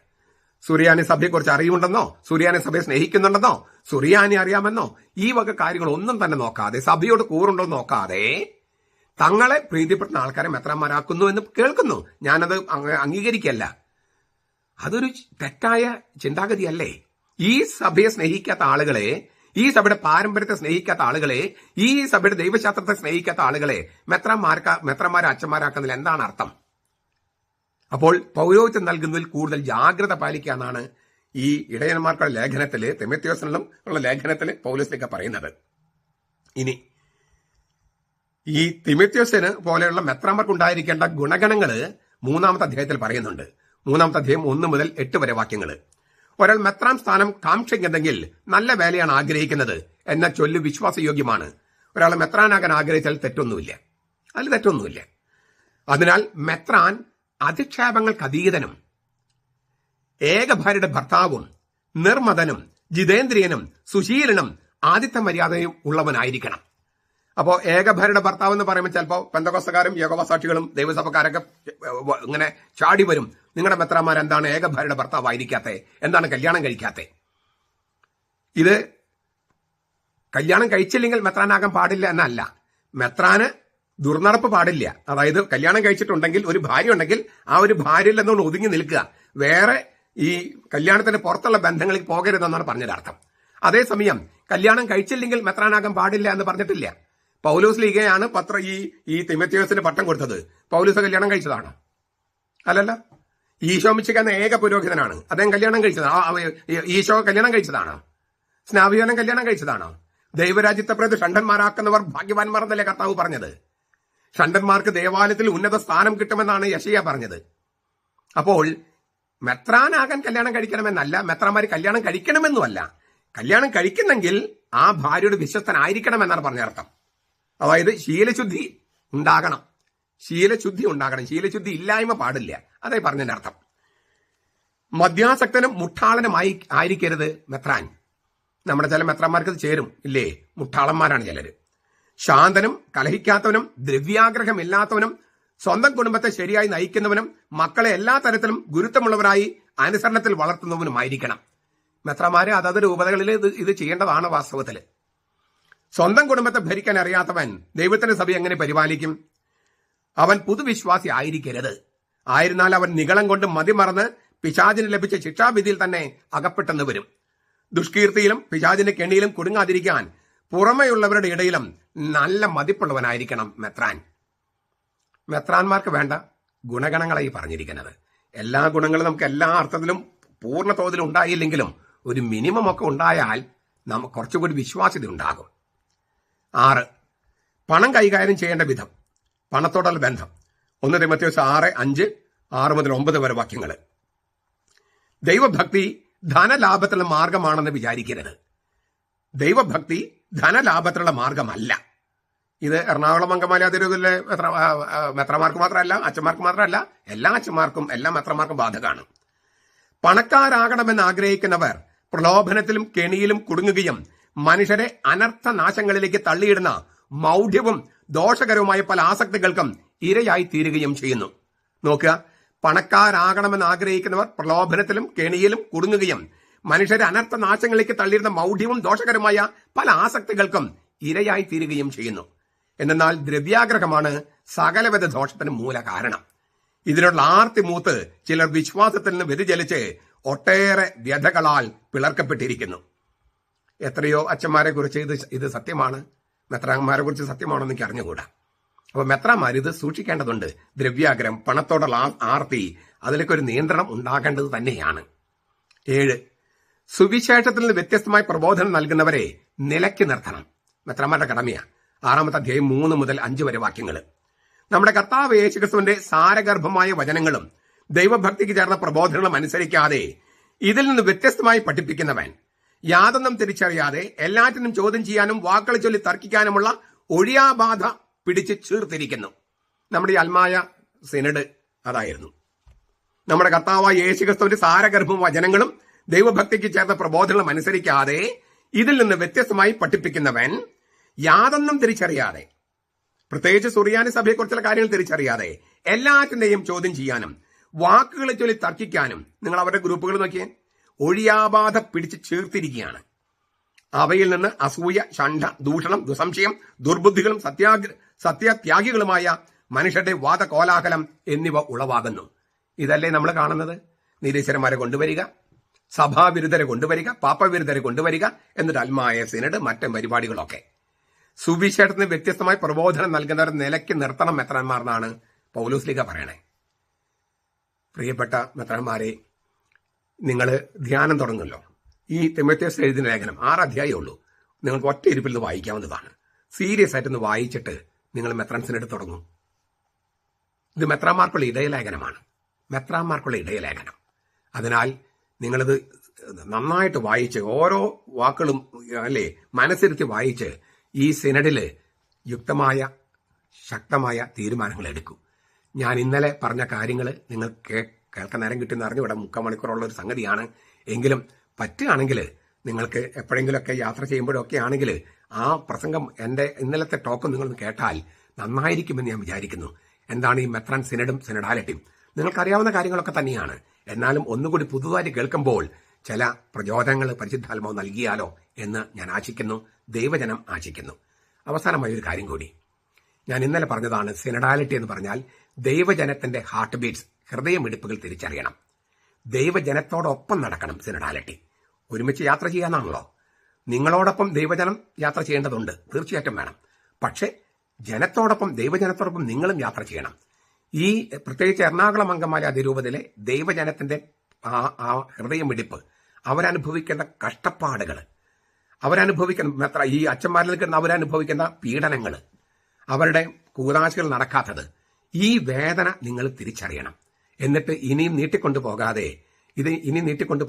സുറിയാനി സഭയെക്കുറിച്ച് അറിയുന്നുണ്ടെന്നോ, സുറിയാനി സഭയെ സ്നേഹിക്കുന്നുണ്ടെന്നോ, സുറിയാനി അറിയാമെന്നോ, ഈ വക കാര്യങ്ങളൊന്നും തന്നെ നോക്കാതെ, സഭയോട് കൂറുണ്ടോ നോക്കാതെ തങ്ങളെ പ്രീതിപ്പെടുന്ന ആൾക്കാരെ മെത്രാന്മാരാക്കുന്നു എന്ന് കേൾക്കുന്നു. ഞാനത് അംഗീകരിക്കല്ല. അതൊരു തെറ്റായ ചിന്താഗതിയല്ലേ? ഈ സഭയെ സ്നേഹിക്കാത്ത ആളുകളെ, ഈ സഭയുടെ പാരമ്പര്യത്തെ സ്നേഹിക്കാത്ത ആളുകളെ, ഈ സഭയുടെ ദൈവശാസ്ത്രത്തെ സ്നേഹിക്കാത്ത ആളുകളെ മെത്രാന്മാരെ അച്ഛന്മാരാക്കുന്നതിൽ എന്താണ് അർത്ഥം? അപ്പോൾ പൗരോഹിത്യം നൽകുന്നതിൽ കൂടുതൽ ജാഗ്രത പാലിക്കുക എന്നാണ് ഈ ഇടയന്മാർക്കുള്ള ലേഖനത്തില്, തിമോഥെയോസിനും ഉള്ള ലേഖനത്തില് പൗലോസ് പറയുന്നത്. ഇനി ഈ തിമോഥെയോസിന് പോലെയുള്ള മെത്രാന്മാർക്ക് ഉണ്ടായിരിക്കേണ്ട ഗുണഗണങ്ങള് 3-ാമത്തെ അധ്യായത്തിൽ പറയുന്നുണ്ട്. 3-ാമത്തെ അധ്യായം 1 മുതൽ 8 വരെ വാക്യങ്ങള്. ഒരാൾ മെത്രാൻ സ്ഥാനം കാക്ഷിക്കുന്നെങ്കിൽ നല്ല വേലയാണ് ആഗ്രഹിക്കുന്നത് എന്ന ചൊല്ല് വിശ്വാസയോഗ്യമാണ്. ഒരാൾ മെത്രാനാകാൻ ആഗ്രഹിച്ചാൽ തെറ്റൊന്നുമില്ല, അതിൽ തെറ്റൊന്നുമില്ല. അതിനാൽ മെത്രാൻ അധിക്ഷേപങ്ങൾക്ക് അതീതനും ഏകഭാര്യയുടെ ഭർത്താവും നിർമ്മതനും ജിതേന്ദ്രിയനും സുശീലനും ആതിഥ്യ മര്യാദയും ഉള്ളവനായിരിക്കണം. അപ്പോ ഏകഭാര്യയുടെ ഭർത്താവ് എന്ന് പറയുമ്പോൾ ചിലപ്പോൾ പെന്തക്കോസ്തക്കാരും യഹോവസാക്ഷികളും ദൈവസഭക്കാരൊക്കെ ഇങ്ങനെ ചാടി വരും, നിങ്ങളുടെ മെത്രാന്മാർ എന്താണ് ഏകഭാര്യയുടെ ഭർത്താവായിരിക്കാത്തെ, എന്താണ് കല്യാണം കഴിക്കാത്തെ? ഇത് കല്യാണം കഴിച്ചില്ലെങ്കിൽ മെത്രാനാകാൻ പാടില്ല എന്നല്ല, മെത്രാന് ദുർനടപ്പ് പാടില്ല. അതായത് കല്യാണം കഴിച്ചിട്ടുണ്ടെങ്കിൽ, ഒരു ഭാര്യ ഉണ്ടെങ്കിൽ ആ ഒരു ഭാര്യയിൽ നിന്നുകൊണ്ട് ഒതുങ്ങി നിൽക്കുക, വേറെ ഈ കല്യാണത്തിന് പുറത്തുള്ള ബന്ധങ്ങളിൽ പോകരുതെന്നാണ് പറഞ്ഞത് അർത്ഥം. അതേസമയം കല്യാണം കഴിച്ചില്ലെങ്കിൽ മെത്രാനാകാൻ പാടില്ല എന്ന് പറഞ്ഞിട്ടില്ല. പൗലോസ് ലീഗയാണ് ഈ തിമോഥെയോസിന് പട്ടം കൊടുത്തത്. പൗലോസ് കല്യാണം കഴിച്ചതാണോ? അല്ലല്ല. ഈശോ മിശിഹായെന്ന ഏക പുരോഹിതനാണ്, അദ്ദേഹം കല്യാണം കഴിച്ചതാണ്. ഈശോ കല്യാണം കഴിച്ചതാണോ? സ്നാപയോഹന്നാൻ കല്യാണം കഴിച്ചതാണോ? ദൈവരാജ്യത്തെ പ്രതി ഷണ്ഡന്മാരാക്കുന്നവർ ഭാഗ്യവാന്മാർ എന്നല്ലേ കർത്താവ് പറഞ്ഞത്? ഷണ്ഡന്മാർക്ക് ദേവാലയത്തിൽ ഉന്നത സ്ഥാനം കിട്ടുമെന്നാണ് യശയ്യ പറഞ്ഞത്. അപ്പോൾ മെത്രാനാകാൻ കല്യാണം കഴിക്കണമെന്നല്ല, മെത്രാന്മാർ കല്യാണം കഴിക്കണമെന്നുമല്ല. കല്യാണം കഴിക്കുന്നെങ്കിൽ ആ ഭാര്യയുടെ വിശ്വസ്തനായിരിക്കണമെന്നാണ് പറഞ്ഞർത്ഥം. അതായത് ശീലശുദ്ധി ഉണ്ടാകണം, ശീലശുദ്ധി ഇല്ലായ്മ പാടില്ല, അതേ പറഞ്ഞതിന്റെ അർത്ഥം. മദ്യാസക്തനും മുട്ടാളനുമായി ആയിരിക്കരുത് മെത്രാൻ. നമ്മുടെ ചില മെത്രാന്മാർക്ക് ചേരും ഇല്ലേ, മുട്ടാളന്മാരാണ് ചിലര്. ശാന്തനും കലഹിക്കാത്തവനും ദ്രവ്യാഗ്രഹമില്ലാത്തവനും സ്വന്തം കുടുംബത്തെ ശരിയായി നയിക്കുന്നവനും മക്കളെ എല്ലാ തരത്തിലും ഗുരുത്വമുള്ളവരായി അനുസരണത്തിൽ വളർത്തുന്നവനുമായിരിക്കണം. മെത്രാന്മാര് അതത് രൂപതകളിൽ ഇത് ചെയ്യേണ്ടതാണ്. വാസ്തവത്തില് സ്വന്തം കുടുംബത്തെ ഭരിക്കാൻ അറിയാത്തവൻ ദൈവത്തിന്റെ സഭ എങ്ങനെ പരിപാലിക്കും? അവൻ പുതുവിശ്വാസി ആയിരിക്കരുത്. ആയിരുന്നാൽ അവൻ നിഗളം കൊണ്ട് മതിമറന്ന് പിശാചിന് ലഭിച്ച ശിക്ഷാവിധിയിൽ തന്നെ അകപ്പെട്ടെന്ന് വരും. ദുഷ്കീർത്തിയിലും പിശാചിന്റെ കെണിയിലും കുടുങ്ങാതിരിക്കാൻ പുറമെയുള്ളവരുടെ ഇടയിലും നല്ല മതിപ്പുള്ളവനായിരിക്കണം മെത്രാൻ. മെത്രാന്മാർക്ക് വേണ്ട ഗുണഗണങ്ങളായി പറഞ്ഞിരിക്കുന്നത്. എല്ലാ ഗുണങ്ങളും നമുക്ക് എല്ലാ അർത്ഥത്തിലും പൂർണ്ണ തോതിൽ ഉണ്ടായില്ലെങ്കിലും ഒരു മിനിമം ഒക്കെ ഉണ്ടായാൽ നമുക്ക് കുറച്ചുകൂടി വിശ്വാസ്യത ഉണ്ടാകും. 6, പണം കൈകാര്യം ചെയ്യേണ്ട വിധം, പണത്തോടുള്ള ബന്ധം. 1 തിമോഥെയോസ് 6:5, 6 മുതൽ 9 വരെ വാക്യങ്ങൾ. ദൈവഭക്തി ധനലാഭത്തിലുള്ള മാർഗമാണെന്ന് വിചാരിക്കരുത്. ദൈവഭക്തി ധനലാഭത്തിലുള്ള മാർഗമല്ല. ഇത് എറണാകുളം അങ്കമാലി അതിരൂപതയിലെ മെത്രമാർക്ക് മാത്രമല്ല, അച്ഛന്മാർക്ക് മാത്രമല്ല, എല്ലാ അച്ഛന്മാർക്കും എല്ലാ മെത്രമാർക്കും ബാധകമാണ്. പണക്കാരാകണമെന്ന് ആഗ്രഹിക്കുന്നവർ പ്രലോഭനത്തിലും കെണിയിലും കുടുങ്ങുകയും മനുഷ്യരെ അനർത്ഥ നാശങ്ങളിലേക്ക് തള്ളിയിടുന്ന മൗഢ്യവും ദോഷകരവുമായ പല ആസക്തികൾക്കും ഇരയായി തീരുകയും ചെയ്യുന്നു. നോക്കുക, പണക്കാരാകണമെന്ന് ആഗ്രഹിക്കുന്നവർ പ്രലോഭനത്തിലും കെണിയിലും കുടുങ്ങുകയും മനുഷ്യരെ അനർത്ഥ നാശങ്ങളിലേക്ക് തള്ളിയിടുന്ന മൗഢ്യവും ദോഷകരമായ പല ആസക്തികൾക്കും ഇരയായി തീരുകയും ചെയ്യുന്നു. എന്നാൽ ദ്രവ്യാഗ്രഹമാണ് സകലവിധ ദോഷത്തിന് മൂല കാരണം. ഇതിനുള്ള ആർത്തി മൂത്ത് ചിലർ വിശ്വാസത്തിൽ നിന്ന് വ്യതിചലിച്ച് ഒട്ടേറെ വ്യഥകളാൽ പിളർക്കപ്പെട്ടിരിക്കുന്നു. എത്രയോ അച്ഛന്മാരെ കുറിച്ച് ഇത് സത്യമാണ്, മെത്രാന്മാരെ കുറിച്ച് സത്യമാണോ എന്ന് എനിക്ക് അറിഞ്ഞുകൂടാ. അപ്പൊ മെത്രാന്മാർ ഇത് സൂക്ഷിക്കേണ്ടതുണ്ട്. ദ്രവ്യാഗ്രഹം, പണത്തോടുള്ള ആർത്തി, അതിലേക്ക് ഒരു നിയന്ത്രണം ഉണ്ടാകേണ്ടത് തന്നെയാണ്. 7. സുവിശേഷത്തിൽ നിന്ന് വ്യത്യസ്തമായി പ്രബോധനം നൽകുന്നവരെ നിലയ്ക്ക് നിർത്തണം. മെത്രാന്മാരുടെ കടമയാണ്. 6-ാമത്തെ അധ്യായം 3 മുതൽ 5 വരെ വാക്യങ്ങൾ. നമ്മുടെ കർത്താവ് യേശുക്രിസ്തുവിന്റെ സാരഗർഭമായ വചനങ്ങളും ദൈവഭക്തിക്ക് ചേർന്ന പ്രബോധനങ്ങളും അനുസരിക്കാതെ ഇതിൽ നിന്ന് വ്യത്യസ്തമായി പഠിപ്പിക്കുന്നവൻ യാതൊന്നും തിരിച്ചറിയാതെ എല്ലാറ്റിനും ചോദ്യം ചെയ്യാനും വാക്കുകൾ ചൊല്ലി തർക്കിക്കാനുമുള്ള ഒഴിയാബാധ പിടിച്ച് ചീർത്തിരിക്കുന്നു. നമ്മുടെ ഈ അൽമായ സിനഡ് അതായിരുന്നു. നമ്മുടെ കർത്താവായ യേശുക്രിസ്തുവിന്റെ സാരഗർഭം വചനങ്ങളും ദൈവഭക്തിക്ക് ചേർന്ന പ്രബോധനങ്ങളും അനുസരിക്കാതെ ഇതിൽ നിന്ന് വ്യത്യസ്തമായി പഠിപ്പിക്കുന്നവൻ യാതൊന്നും തിരിച്ചറിയാതെ, പ്രത്യേകിച്ച് സുറിയാനി സഭയെക്കുറിച്ചുള്ള കാര്യങ്ങൾ തിരിച്ചറിയാതെ എല്ലാറ്റിനെയും ചോദ്യം ചെയ്യാനും വാക്കുകളെ ചൊല്ലി തർക്കിക്കാനും, നിങ്ങൾ അവരുടെ ഗ്രൂപ്പുകൾ നോക്കിയേ, ഒഴിയാബാധ പിടിച്ച് ചേർത്തിരിക്കുകയാണ്. അവയിൽ നിന്ന് അസൂയ, ഷണ്ഠ, ദൂഷണം, ദുസംശയം, ദുർബുദ്ധികളും സത്യത്യാഗികളുമായ മനുഷ്യരുടെ വാദകോലാഹലം എന്നിവ ഉളവാകുന്നു. ഇതല്ലേ നമ്മൾ കാണുന്നത്? നിരീശ്വരന്മാരെ കൊണ്ടുവരിക, സഭാവിരുദ്ധരെ കൊണ്ടുവരിക, പാപ്പവിരുദ്ധരെ കൊണ്ടുവരിക, എന്നിട്ട് അൽമായ സിനഡ്, മറ്റ് പരിപാടികളൊക്കെ. സുവിശേഷത്തിന് വ്യത്യസ്തമായി പ്രബോധനം നൽകുന്നവർ നിലയ്ക്ക് നിർത്തണം മെത്രാന്മാർന്നാണ് പൗലോസ്ലീഹ പറയണേ. പ്രിയപ്പെട്ട മെത്രാന്മാരെ, നിങ്ങൾ ധ്യാനം തുടങ്ങുമല്ലോ. ഈ തിമോഥെയോസ് എഴുതിയ ലേഖനം 6 അധ്യായമേ ഉള്ളൂ. നിങ്ങൾക്ക് ഒറ്റ ഇരിപ്പിൽ നിന്ന് വായിക്കാവുന്നതാണ്. സീരിയസ് ആയിട്ടൊന്ന് വായിച്ചിട്ട് നിങ്ങൾ മെത്രാൻസിനെടുത്ത് തുടങ്ങും. ഇത് മെത്രാന്മാർക്കുള്ള ഇടയലേഖനമാണ്, മെത്രാന്മാർക്കുള്ള ഇടയലേഖനം. അതിനാൽ നിങ്ങളിത് നന്നായിട്ട് വായിച്ച് ഓരോ വാക്കുകളും അല്ലേ മനസ്സിരുത്തി വായിച്ച് ഈ സിനഡില് യുക്തമായ ശക്തമായ തീരുമാനങ്ങൾ എടുക്കും. ഞാൻ ഇന്നലെ പറഞ്ഞ കാര്യങ്ങൾ നിങ്ങൾ കേൾക്കാൻ നേരം കിട്ടുന്ന അറിഞ്ഞു ഇവിടെ 3/4 മണിക്കൂറുള്ള ഒരു സംഗതിയാണ്. എങ്കിലും പറ്റുകയാണെങ്കിൽ നിങ്ങൾക്ക് എപ്പോഴെങ്കിലുമൊക്കെ യാത്ര ചെയ്യുമ്പോഴൊക്കെ ആണെങ്കിൽ ആ പ്രസംഗം, എൻ്റെ ഇന്നലത്തെ ടോക്കും നിങ്ങളൊന്ന് കേട്ടാൽ നന്നായിരിക്കുമെന്ന് ഞാൻ വിചാരിക്കുന്നു. എന്താണ് ഈ മെത്രാൻ സിനഡും സിനഡാലിറ്റിയും? നിങ്ങൾക്കറിയാവുന്ന കാര്യങ്ങളൊക്കെ തന്നെയാണ്. എന്നാലും ഒന്നുകൂടി പുതുതായി കേൾക്കുമ്പോൾ ചില പ്രചോദനങ്ങൾ പരിശുദ്ധാത്മാവ് നൽകിയാലോ എന്ന് ഞാൻ ആശിക്കുന്നു, ദൈവജനം ആശിക്കുന്നു. അവസാനമായ ഒരു കാര്യം കൂടി, ഞാൻ ഇന്നലെ പറഞ്ഞതാണ്, സിനഡാലിറ്റി എന്ന് പറഞ്ഞാൽ ദൈവജനത്തിന്റെ ഹാർട്ട് ബീറ്റ്സ്, ഹൃദയമിടിപ്പുകൾ തിരിച്ചറിയണം. ദൈവജനത്തോടൊപ്പം നടക്കണം സിനഡാലിറ്റി. ഒരുമിച്ച് യാത്ര ചെയ്യാനാണല്ലോ. നിങ്ങളോടൊപ്പം ദൈവജനം യാത്ര ചെയ്യേണ്ടതുണ്ട്, തീർച്ചയായിട്ടും വേണം. പക്ഷെ ജനത്തോടൊപ്പം, ദൈവജനത്തോടൊപ്പം നിങ്ങളും യാത്ര ചെയ്യണം. ഈ പ്രത്യേകിച്ച് എറണാകുളം അങ്കമാലി അതിരൂപതയിലെ ദൈവജനത്തിന്റെ ആ ഹൃദയമിടിപ്പ്, അവരനുഭവിക്കുന്ന കഷ്ടപ്പാടുകൾ, അവരനുഭവിക്കുന്ന ഈ അച്ഛന്മാരിൽ നിൽക്കുന്ന അവരനുഭവിക്കുന്ന പീഡനങ്ങൾ, അവരുടെ കൂതാശകൾ നടക്കാത്തത്, ഈ വേദന നിങ്ങൾ തിരിച്ചറിയണം. എന്നിട്ട് ഇനിയും നീട്ടിക്കൊണ്ടു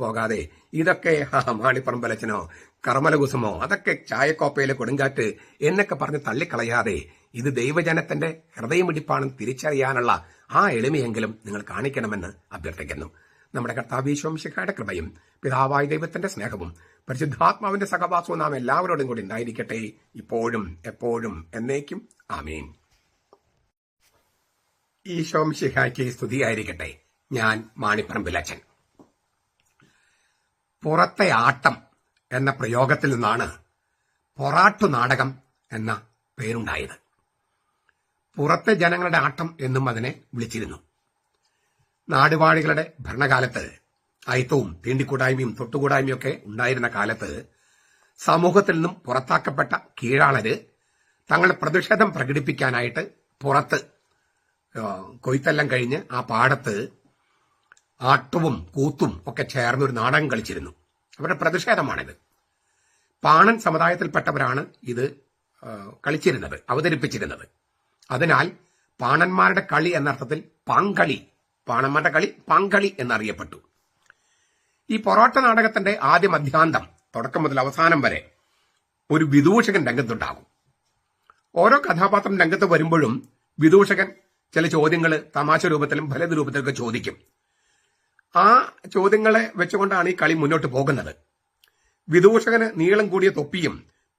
പോകാതെ ഇതൊക്കെ മാണിപ്പറമ്പലച്ചനോ കർമ്മലകുസമോ അതൊക്കെ ചായക്കോപ്പയിലെ കൊടുങ്കാറ്റ് എന്നൊക്കെ പറഞ്ഞ് തള്ളിക്കളയാതെ ഇത് ദൈവജനത്തിന്റെ ഹൃദയമിടിപ്പാണെന്ന് തിരിച്ചറിയാനുള്ള ആ എളിമയെങ്കിലും നിങ്ങൾ കാണിക്കണമെന്ന് അഭ്യർത്ഥിക്കുന്നു. നമ്മുടെ കർത്താവ് യേശു മിശിഹായുടെ കൃപയും പിതാവായ ദൈവത്തിന്റെ സ്നേഹവും പരിശുദ്ധാത്മാവിന്റെ സഹവാസവും നാം എല്ലാവരോടും കൂടി ഉണ്ടായിരിക്കട്ടെ, ഇപ്പോഴും എപ്പോഴും എന്നേക്കും. ആമീൻ. ഈശോ മിശിഹായ്ക്ക് സ്തുതിയായിരിക്കട്ടെ. ഞാൻ മാണിപ്പറമ്പിലച്ചൻ. പുറത്തെ ആട്ടം എന്ന പ്രയോഗത്തിൽ നിന്നാണ് പൊറാട്ടു നാടകം എന്ന പേരുണ്ടായത്. പുറത്തെ ജനങ്ങളുടെ ആട്ടം എന്നും അതിനെ വിളിച്ചിരുന്നു. നാടുവാഴികളുടെ ഭരണകാലത്ത് അയിത്തവും തീണ്ടിക്കൂടായ്മയും തൊട്ടുകൂടായ്മയും ഒക്കെ ഉണ്ടായിരുന്ന കാലത്ത് സമൂഹത്തിൽ നിന്നും പുറത്താക്കപ്പെട്ട കീഴാളര് തങ്ങളുടെ പ്രതിഷേധം പ്രകടിപ്പിക്കാനായിട്ട് പുറത്ത് കൊയ്ത്തെല്ലാം കഴിഞ്ഞ് ആ പാടത്ത് ആട്ടവും കൂത്തും ഒക്കെ ചേർന്നൊരു നാടകം കളിച്ചിരുന്നു. അവരുടെ പ്രതിഷേധമാണിത്. പാണൻ സമുദായത്തിൽപ്പെട്ടവരാണ് ഇത് കളിച്ചിരുന്നത്, അവതരിപ്പിച്ചിരുന്നത്. അതിനാൽ പാണന്മാരുടെ കളി എന്നർത്ഥത്തിൽ പാങ്കളി, പാണന്മാരുടെ കളി പാങ്കളി എന്നറിയപ്പെട്ടു. ഈ പൊറോട്ട നാടകത്തിന്റെ ആദ്യ മധ്യാന്തം തുടക്കം മുതൽ അവസാനം വരെ ഒരു വിദൂഷകൻ രംഗത്തുണ്ടാകും. ഓരോ കഥാപാത്രം രംഗത്ത് വരുമ്പോഴും വിദൂഷകൻ ചില ചോദ്യങ്ങൾ തമാശ രൂപത്തിലും ഫലത രൂപത്തിലൊക്കെ ചോദിക്കും. ആ ചോദ്യങ്ങളെ വെച്ചുകൊണ്ടാണ് ഈ കളി മുന്നോട്ട് പോകുന്നത്. വിദൂഷകന് നീളം കൂടിയ തൊപ്പിയും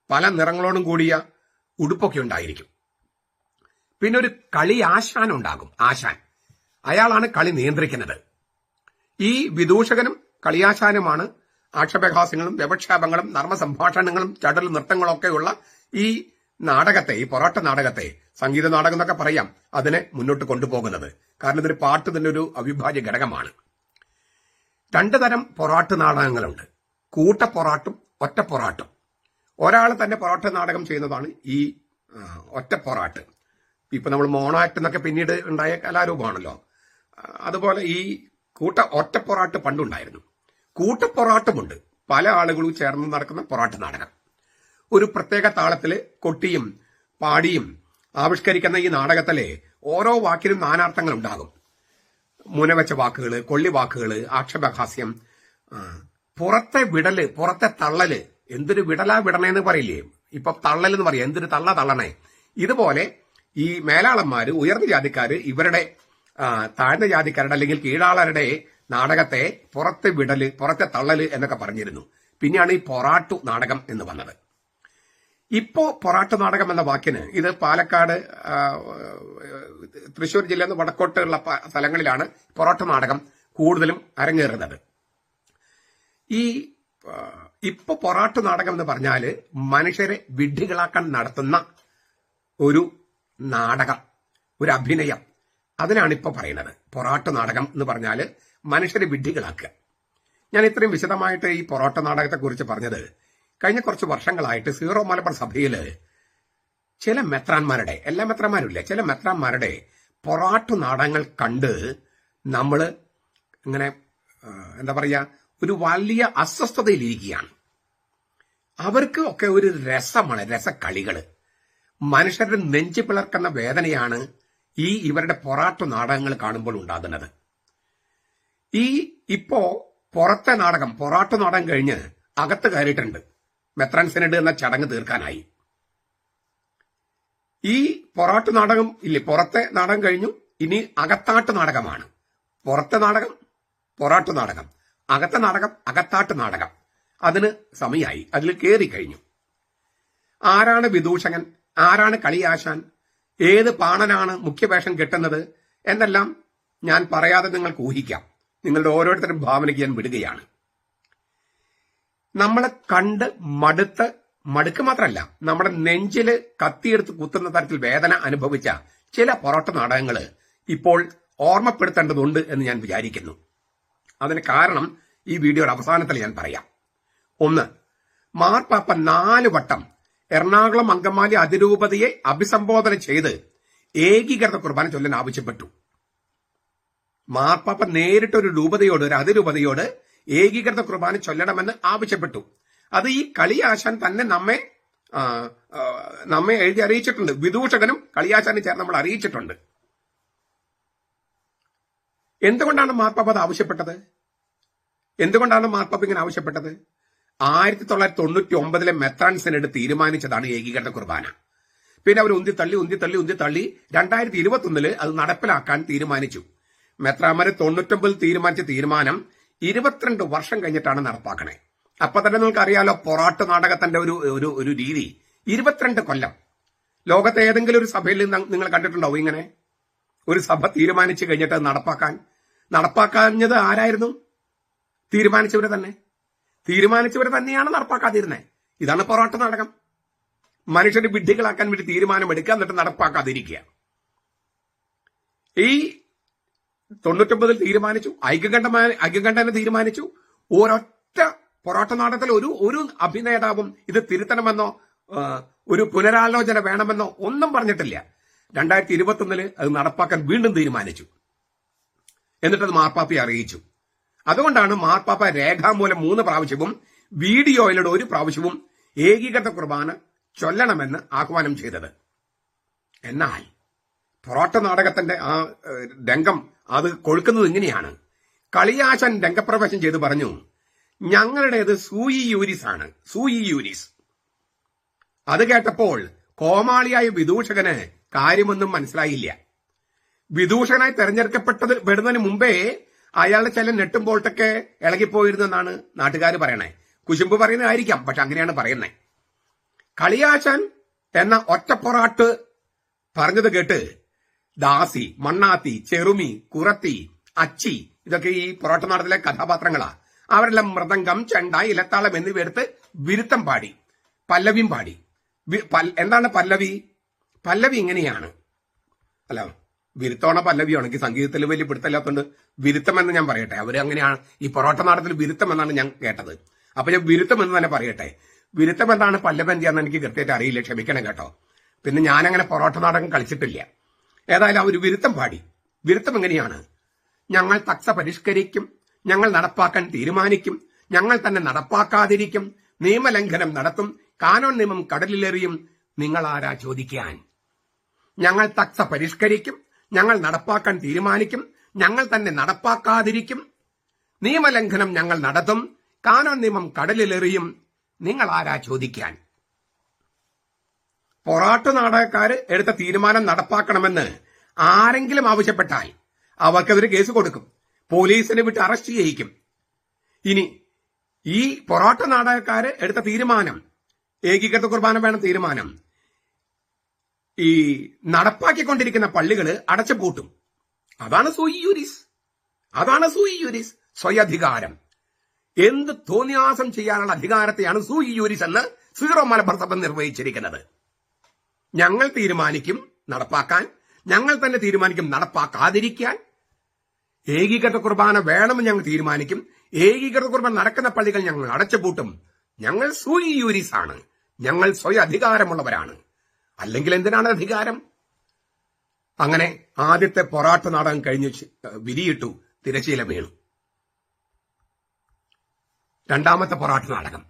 പല നിറങ്ങളോടും കൂടിയ ഉടുപ്പൊക്കെ ഉണ്ടായിരിക്കും. പിന്നെ ഒരു കളി ആശാൻ ഉണ്ടാകും. ആശാൻ അയാളാണ് കളി നിയന്ത്രിക്കുന്നത്. ഈ വിദൂഷകനും കളിയാശാനുമാണ് ആക്ഷേപഹാസ്യങ്ങളും വ്യവക്ഷേപങ്ങളും നർമ്മസംഭാഷണങ്ങളും ചടൽ നൃത്തങ്ങളൊക്കെയുള്ള ഈ നാടകത്തെ, ഈ പൊറാട്ട നാടകത്തെ, സംഗീത നാടകം എന്നൊക്കെ പറയാം, അതിനെ മുന്നോട്ട് കൊണ്ടുപോകുന്നത്. കാരണം ഇതൊരു പാട്ട് തന്നെ ഒരു അവിഭാജ്യ ഘടകമാണ്. 2 തരം പൊറാട്ട് നാടകങ്ങളുണ്ട്. കൂട്ടപ്പൊറാട്ടും ഒറ്റപ്പൊറാട്ടും. ഒരാൾ തന്നെ പൊറാട്ട് നാടകം ചെയ്യുന്നതാണ് ഈ ഒറ്റപ്പൊറാട്ട്. ഇപ്പൊ നമ്മൾ മോണോ ആക്ട് എന്നൊക്കെ പിന്നീട് ഉണ്ടായ കലാരൂപമാണല്ലോ. അതുപോലെ ഈ ഒറ്റപ്പൊറാട്ട് പണ്ടുണ്ടായിരുന്നു. കൂട്ടപ്പൊറാട്ടുമുണ്ട്. പല ആളുകളും ചേർന്ന് നടക്കുന്ന പൊറാട്ട് നാടകം. ഒരു പ്രത്യേക താളത്തില് കൊട്ടിയും പാടിയും ആവിഷ്കരിക്കുന്ന ഈ നാടകത്തിലെ ഓരോ വാക്കിനും നാനാർത്ഥങ്ങൾ ഉണ്ടാകും. മുനവെച്ച വാക്കുകള്, കൊള്ളി വാക്കുകള്, ആക്ഷേപഹാസ്യം, പുറത്തെ വിടല്, പുറത്തെ തള്ളല്. എന്തൊരു വിടലാ വിടണേന്ന് പറയില്ലേ, ഇപ്പൊ തള്ളലെന്ന് പറയാം, എന്തൊരു തള്ളണേ. ഇതുപോലെ ഈ മേലാളന്മാര്, ഉയർന്ന ജാതിക്കാര് ഇവരുടെ താഴ്ന്ന ജാതിക്കാരുടെ അല്ലെങ്കിൽ കീഴാളരുടെ നാടകത്തെ പുറത്തെ വിടല്, പുറത്തെ തള്ളല് എന്നൊക്കെ പറഞ്ഞിരുന്നു. പിന്നെയാണ് ഈ പൊറാട്ടു നാടകം എന്ന് വന്നത്. ഇപ്പോ പൊറാട്ടു നാടകം എന്ന വാക്കിന് ഇത് പാലക്കാട്, തൃശൂർ ജില്ലയിൽ നിന്ന് വടക്കോട്ടുള്ള സ്ഥലങ്ങളിലാണ് പൊറാട്ടു നാടകം കൂടുതലും അരങ്ങേറുന്നത്. ഇപ്പൊ പൊറാട്ടു നാടകം എന്ന് പറഞ്ഞാല് മനുഷ്യരെ വിഡ്ഢികളാക്കാൻ നടത്തുന്ന ഒരു നാടകം, ഒരു അഭിനയം. അതിനാണ് ഇപ്പൊ പറയുന്നത്. പൊറാട്ടു നാടകം എന്ന് പറഞ്ഞാല് മനുഷ്യരെ വിഡ്ഢികളാക്കുക. ഞാൻ ഇത്രയും വിശദമായിട്ട് ഈ പൊറാട്ടു നാടകത്തെ കുറിച്ച് പറഞ്ഞത് കഴിഞ്ഞ കുറച്ച് വർഷങ്ങളായിട്ട് സീറോ മലബാർ സഭയില് ചില മെത്രാന്മാരുടെ, എല്ലാ മെത്രാന്മാരുമില്ല, ചില മെത്രാന്മാരുടെ പൊറാട്ടു നാടകങ്ങൾ കണ്ട് നമ്മള് ഇങ്ങനെ എന്താ പറയാ, ഒരു വലിയ അസ്വസ്ഥതയിലിരിക്കുകയാണ്. അവർക്ക് ഒക്കെ ഒരു രസമാണ്, രസക്കളികള്. മനുഷ്യരുടെ നെഞ്ചു പിളർക്കുന്ന വേദനയാണ് ഇവരുടെ പൊറാട്ടു നാടകങ്ങൾ കാണുമ്പോൾ ഉണ്ടാകുന്നത്. ഇപ്പോ പുറത്തെ നാടകം, പൊറാട്ടു നാടകം കഴിഞ്ഞ് അകത്ത് കയറിയിട്ടുണ്ട്. മെത്രാൻ സെനഡ് എന്ന ചടങ്ങ് തീർക്കാനായി. ഈ പൊറാട്ടു നാടകം ഇല്ലേ, പുറത്തെ നാടകം കഴിഞ്ഞു, ഇനി അകത്താട്ട് നാടകമാണ്. പുറത്തെ നാടകം പൊറാട്ടു നാടകം, അകത്തെ നാടകം അകത്താട്ട് നാടകം. അതിന് സമയമായി, അതിൽ കയറി കഴിഞ്ഞു. ആരാണ് വിദൂഷകൻ, ആരാണ് കളിയാശാൻ, ഏത് പാണനാണ് മുഖ്യവേഷം കെട്ടുന്നത് എന്നെല്ലാം ഞാൻ പറയാതെ നിങ്ങൾക്ക് ഊഹിക്കാം. നിങ്ങളുടെ ഓരോരുത്തരും ഭാവനയ്ക്ക് ഞാൻ വിടുകയാണ്. നമ്മളെ കണ്ട് മടുക്ക് മാത്രമല്ല, നമ്മുടെ നെഞ്ചില് കത്തിയെടുത്ത് കുത്തുന്ന തരത്തിൽ വേദന അനുഭവിച്ച ചില പൊറാട്ട നാടകങ്ങള് ഇപ്പോൾ ഓർമ്മപ്പെടുത്തേണ്ടതുണ്ട് എന്ന് ഞാൻ വിചാരിക്കുന്നു. അതിന് കാരണം ഈ വീഡിയോയുടെ അവസാനത്തിൽ ഞാൻ പറയാം. 1, മാർപ്പാപ്പ 4 വട്ടം എറണാകുളം അങ്കമാലി അതിരൂപതയെ അഭിസംബോധന ചെയ്ത് ഏകീകൃത കുർബാന ചൊല്ലാൻ ആവശ്യപ്പെട്ടു. മാർപ്പാപ്പ നേരിട്ട് ഒരു രൂപതയോട്, ഒരു അതിരൂപതയോട് ഏകീകൃത കുർബാന ചൊല്ലണമെന്ന് ആവശ്യപ്പെട്ടു. അത് ഈ കളിയാശാൻ തന്നെ നമ്മെ എഴുതി അറിയിച്ചിട്ടുണ്ട്. വിദൂഷകനും കളിയാശാനും ചേർന്ന് നമ്മൾ അറിയിച്ചിട്ടുണ്ട്. എന്തുകൊണ്ടാണ് മാർപ്പാപ്പ അത് ആവശ്യപ്പെട്ടത്? എന്തുകൊണ്ടാണ് മാർപ്പാപ്പ ഇങ്ങനെ ആവശ്യപ്പെട്ടത്? 1999 മെത്രാൻ സെനഡ് തീരുമാനിച്ചതാണ് ഏകീകൃത കുർബാന. പിന്നെ അവർ ഉന്തിത്തള്ളി 2021 അത് നടപ്പിലാക്കാൻ തീരുമാനിച്ചു. മെത്രാന്മാര് 99 തീരുമാനിച്ച തീരുമാനം 22 വർഷം കഴിഞ്ഞിട്ടാണ് നടപ്പാക്കണേ. അപ്പൊ തന്നെ നിങ്ങൾക്ക് അറിയാലോ പൊറാട്ട് നാടകത്തിന്റെ ഒരു രീതി. 22 കൊല്ലം. ലോകത്തെ ഏതെങ്കിലും ഒരു സഭയിൽ നിങ്ങൾ കണ്ടിട്ടുണ്ടാവും ഇങ്ങനെ ഒരു സഭ തീരുമാനിച്ചു കഴിഞ്ഞിട്ട് നടപ്പാക്കാഞ്ഞത് ആരായിരുന്നു? തീരുമാനിച്ചവരെ തന്നെയാണ് നടപ്പാക്കാതിരുന്നത്. ഇതാണ് പൊറാട്ട് നാടകം. മനുഷ്യരെ വിഡ്ഢികളാക്കാൻ വേണ്ടി തീരുമാനമെടുക്കുക, എന്നിട്ട് നടപ്പാക്കാതിരിക്കുക. ഈ 99 തീരുമാനിച്ചു, ഐക്യകണ്ഠേന തീരുമാനിച്ചു. ഒരൊറ്റ പൊറാട്ട് നാടകത്തിൽ ഒരു അഭിനേതാവും ഇത് തിരുത്തണമെന്നോ ഒരു പുനരാലോചന വേണമെന്നോ ഒന്നും പറഞ്ഞിട്ടില്ല. 2021 അത് നടപ്പാക്കാൻ വീണ്ടും തീരുമാനിച്ചു. എന്നിട്ടത് മാർപ്പാപ്പയെ അറിയിച്ചു. അതുകൊണ്ടാണ് മാർപ്പാപ്പ രേഖാമൂലം 3 പ്രാവശ്യവും വീഡിയോയിലൂടെ 1 പ്രാവശ്യവും ഏകീകൃത കുർബാന ചൊല്ലണമെന്ന് ആഹ്വാനം ചെയ്തത്. എന്നാൽ പൊറാട്ട നാടകത്തിന്റെ ആ രംഗം അത് കൊഴുക്കുന്നത് ഇങ്ങനെയാണ്. കളിയാശാൻ രംഗപ്രവേശം ചെയ്ത് പറഞ്ഞു, ഞങ്ങളുടേത് സൂയി യൂരിസ് ആണ്. അത് കേട്ടപ്പോൾ കോമാളിയായ വിദൂഷകന് കാര്യമൊന്നും മനസ്സിലായില്ല. വിദൂഷകനായി പെടുന്നതിന് മുമ്പേ അയാളുടെ ചില നെട്ടുമ്പോൾട്ടൊക്കെ ഇളകിപ്പോയിരുന്നെന്നാണ് നാട്ടുകാർ പറയണേ. കുശുമ്പ് പറയുന്നതായിരിക്കാം, പക്ഷെ അങ്ങനെയാണ് പറയുന്നത്. കളിയാശാൻ എന്ന ഒറ്റപ്പൊറാട്ട് പറഞ്ഞത് കേട്ട് ദാസി, മണ്ണാത്തി, ചെറുമി, കുറത്തി, അച്ചി, ഇതൊക്കെ ഈ പൊറോട്ട നാടത്തിലെ കഥാപാത്രങ്ങളാ. അവരെല്ലാം മൃദംഗം, ചെണ്ട, ഇലത്താളം എന്നിവ എടുത്ത് വിരുത്തം പാടി, പല്ലവിയും പാടി. എന്താണ് പല്ലവി? പല്ലവി ഇങ്ങനെയാണ്. അല്ല, വിരുത്തമാണോ പല്ലവിയാണോ? എനിക്ക് സംഗീതത്തിൽ വലിയ പിടുത്തമില്ലാത്തതുകൊണ്ട് വിരുത്തം എന്ന് ഞാൻ പറയട്ടെ. അവര് അങ്ങനെയാണ് ഈ പൊറോട്ട നാടത്തിൽ വിരുത്തം എന്നാണ് ഞാൻ കേട്ടത്. അപ്പൊ ഞാൻ വിരുത്തം എന്ന് തന്നെ പറയട്ടെ. വിരുത്തം എന്താണ്, പല്ലവി എന്താന്ന് എനിക്ക് കൃത്യമായിട്ട് അറിയില്ല, ക്ഷമിക്കണം കേട്ടോ. പിന്നെ ഞാനങ്ങനെ പൊറോട്ട നാടകം കളിച്ചിട്ടില്ല. ഏതായാലും അവർ വിരുത്തം പാടി. വിരുത്തം എങ്ങനെയാണ്? ഞങ്ങൾ തക്സ പരിഷ്കരിക്കും, ഞങ്ങൾ നടപ്പാക്കാൻ തീരുമാനിക്കും, ഞങ്ങൾ തന്നെ നടപ്പാക്കാതിരിക്കും, നിയമലംഘനം നടത്തും, കാനോൻ നിയമം കടലിലെറിയും, നിങ്ങൾ ആരാ ചോദിക്കാൻ. ഞങ്ങൾ തക്സ പരിഷ്കരിക്കും, ഞങ്ങൾ നടപ്പാക്കാൻ തീരുമാനിക്കും, ഞങ്ങൾ തന്നെ നടപ്പാക്കാതിരിക്കും, നിയമലംഘനം ഞങ്ങൾ നടത്തും, കാനോൻ നിയമം കടലിലെറിയും, നിങ്ങൾ ആരാ ചോദിക്കാൻ. പൊറാട്ട് നാടകക്കാര് എടുത്ത തീരുമാനം നടപ്പാക്കണമെന്ന് ആരെങ്കിലും ആവശ്യപ്പെട്ടാൽ അവർക്കെതിരെ കേസ് കൊടുക്കും, പോലീസിനെ വിട്ട് അറസ്റ്റ് ചെയ്യിക്കും. ഇനി ഈ പൊറാട്ട നാടകക്കാര് എടുത്ത തീരുമാനം, ഏകീകൃത കുർബാന വേണം തീരുമാനം, ഈ നടപ്പാക്കിക്കൊണ്ടിരിക്കുന്ന പള്ളികള് അടച്ചുപൂട്ടും. അതാണ് സൂയി യൂരിസ്. അതാണ് സൂയി യൂരിസ്, സ്വയധികാരം. എന്ത് തോന്നിയാസം ചെയ്യാനുള്ള അധികാരത്തെയാണ് സൂയി യൂരിസ് എന്ന് സീറോ മലബാർ സഭ നിർവഹിച്ചിരിക്കുന്നത്. ഞങ്ങൾ തീരുമാനിക്കും നടപ്പാക്കാൻ, ഞങ്ങൾ തന്നെ തീരുമാനിക്കും നടപ്പാക്കാതിരിക്കാൻ. ഏകീകൃത കുർബാന വേണമെന്ന് ഞങ്ങൾ തീരുമാനിക്കും, ഏകീകൃത കുർബാന നടക്കുന്ന പള്ളികൾ ഞങ്ങൾ അടച്ചുപൂട്ടും. ഞങ്ങൾ സൂയി യൂരിസ് ആണ്, ഞങ്ങൾ സ്വയ അധികാരമുള്ളവരാണ്. അല്ലെങ്കിൽ എന്തിനാണ് അധികാരം? അങ്ങനെ ആദ്യത്തെ പൊറാട്ട് നാടകം കഴിഞ്ഞ് വിരിയിട്ടു, തിരശ്ശീല വീണു. രണ്ടാമത്തെ പൊറാട്ട് നാടകം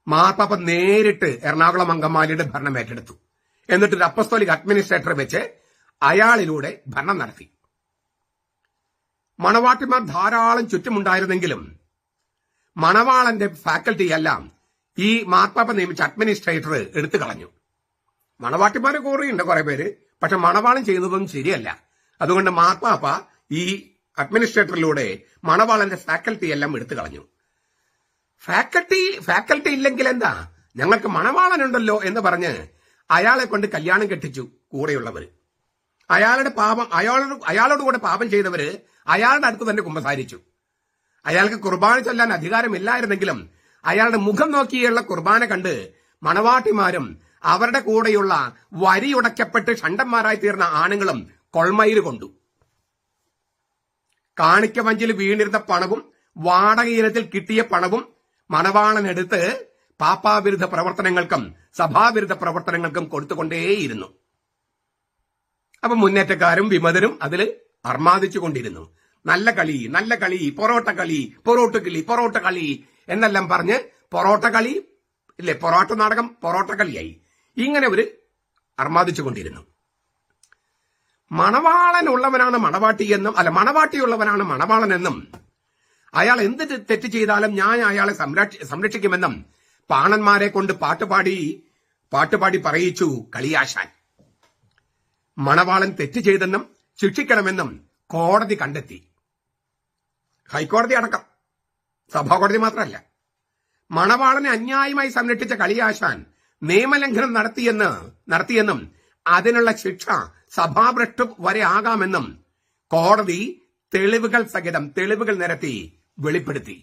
മാർപ്പാപ്പ നേരിട്ട് എറണാകുളം അങ്കമാലിയുടെ ഭരണം ഏറ്റെടുത്തു. എന്നിട്ടൊരു അപ്പസ്തോലിക് അഡ്മിനിസ്ട്രേറ്ററെ വെച്ച് അയാളിലൂടെ ഭരണം നടത്തി. മണവാട്ടിമാർ ധാരാളം ചുറ്റുമുണ്ടായിരുന്നെങ്കിലും മണവാളന്റെ ഫാക്കൽറ്റി എല്ലാം ഈ മാർപ്പാപ്പ നിയമിച്ച അഡ്മിനിസ്ട്രേറ്റർ എടുത്തു കളഞ്ഞു. മണവാട്ടിമാര് കൂറിയുണ്ട് കുറെ പേര്, പക്ഷെ മണവാളം ചെയ്യുന്നതൊന്നും ശരിയല്ല. അതുകൊണ്ട് മാർപ്പാപ്പ ഈ അഡ്മിനിസ്ട്രേറ്ററിലൂടെ മണവാളന്റെ ഫാക്കൽറ്റി എല്ലാം എടുത്തു കളഞ്ഞു. ഫാക്കൽറ്റി ഇല്ലെങ്കിൽ എന്താ, ഞങ്ങൾക്ക് മണവാളനുണ്ടല്ലോ എന്ന് പറഞ്ഞ് അയാളെ കൊണ്ട് കല്യാണം കെട്ടിച്ചു കൂടെയുള്ളവര്. അയാളോട് കൂടെ പാപം ചെയ്തവര് അയാളുടെ അടുത്ത് തന്നെ കുമ്പസാരിച്ചു. അയാൾക്ക് കുർബാന ചൊല്ലാൻ അധികാരമില്ലായിരുന്നെങ്കിലും അയാളുടെ മുഖം നോക്കിയുള്ള കുർബാന കണ്ട് മണവാട്ടിമാരും അവരുടെ കൂടെയുള്ള വരിയുടയ്ക്കപ്പെട്ട് ഷണ്ടന്മാരായി തീർന്ന ആണുങ്ങളും കൊൾമയിൽ കൊണ്ടു. കാണിക്ക വഞ്ചിൽ വീണിരുന്ന പണവും വാടക ഇനത്തിൽ കിട്ടിയ പണവും മണവാളനെടുത്ത് പാപ്പാവിരുദ്ധ പ്രവർത്തനങ്ങൾക്കും സഭാവിരുദ്ധ പ്രവർത്തനങ്ങൾക്കും കൊടുത്തുകൊണ്ടേയിരുന്നു. അപ്പൊ മുന്നേറ്റക്കാരും വിമതരും അതിൽ അർമാദിച്ചുകൊണ്ടിരുന്നു. നല്ല കളി, പൊറോട്ട കളി എന്നെല്ലാം പറഞ്ഞ് പൊറോട്ട കളി ഇല്ലേ, പൊറോട്ട നാടകം പൊറോട്ട കളിയായി. ഇങ്ങനെ ഒരു അർമാദിച്ചുകൊണ്ടിരുന്നു. മണവാളനുള്ളവനാണ് മണവാട്ടിയെന്നും, അല്ല മണവാട്ടിയുള്ളവനാണ് മണവാളനെന്നും, അയാൾ എന്ത് തെറ്റ് ചെയ്താലും ഞാൻ അയാളെ സംരക്ഷിക്കുമെന്നും പാണന്മാരെ കൊണ്ട് പാട്ടുപാടി പറയിച്ചു കളിയാശാൻ. മണവാളൻ തെറ്റ് ചെയ്തെന്നും ശിക്ഷിക്കണമെന്നും കോടതി കണ്ടെത്തി. ഹൈക്കോടതി അടക്കം, സഭാകോടതി മാത്രമല്ല. മണവാളനെ അന്യായമായി സംരക്ഷിച്ച കളിയാശാൻ നിയമലംഘനം നടത്തിയെന്നും അതിനുള്ള ശിക്ഷ സഭാഭ്രഷ്ട വരെ ആകാമെന്നും കോടതി തെളിവുകൾ സഹിതം തെളിവുകൾ നിരത്തി വെളിപ്പെടുത്തി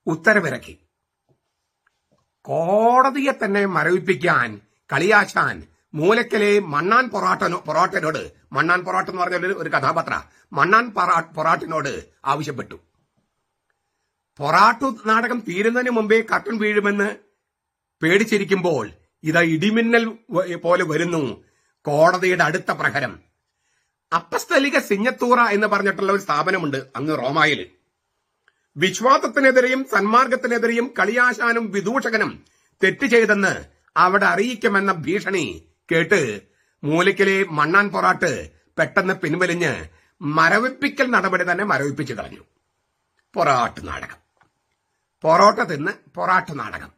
ഉത്തരവിറക്കി. കോടതിയെ തന്നെ മരവിപ്പിക്കാൻ കളിയാശാൻ മൂലക്കലെ മണ്ണാൻ പൊറാട്ടനോട്, മണ്ണാൻ പൊറാട്ട് എന്ന് പറഞ്ഞ ഒരു കഥാപാത്ര, മണ്ണാൻ പൊറാട്ടിനോട് ആവശ്യപ്പെട്ടു. പൊറാട്ടു നാടകം തീരുന്നതിന് മുമ്പേ കർട്ടൻ വീഴുമെന്ന് പേടിച്ചിരിക്കുമ്പോൾ ഇതാ ഇടിമിന്നൽ പോലെ വരുന്നു കോടതിയുടെ അടുത്ത പ്രഹരം. അപ്പസ്തലിക സിഞ്ഞത്തൂറ എന്ന് പറഞ്ഞിട്ടുള്ള ഒരു സ്ഥാപനമുണ്ട് അങ്ങ് റോമായിൽ. വിശ്വാസത്തിനെതിരെയും സന്മാർഗത്തിനെതിരെയും കളിയാശാനും വിദൂഷകനും തെറ്റ് ചെയ്തെന്ന് അവിടെ അറിയിക്കുമെന്ന ഭീഷണി കേട്ട് മൂലയ്ക്കലെ മണ്ണാൻ പൊറാട്ട് പെട്ടെന്ന് പിൻവലിഞ്ഞ് മരവിപ്പിക്കൽ നടപടി തന്നെ മരവിപ്പിച്ചു കളഞ്ഞു. പൊറാട്ട് നാടകം, പൊറോട്ട തിന്ന് പൊറാട്ട് നാടകം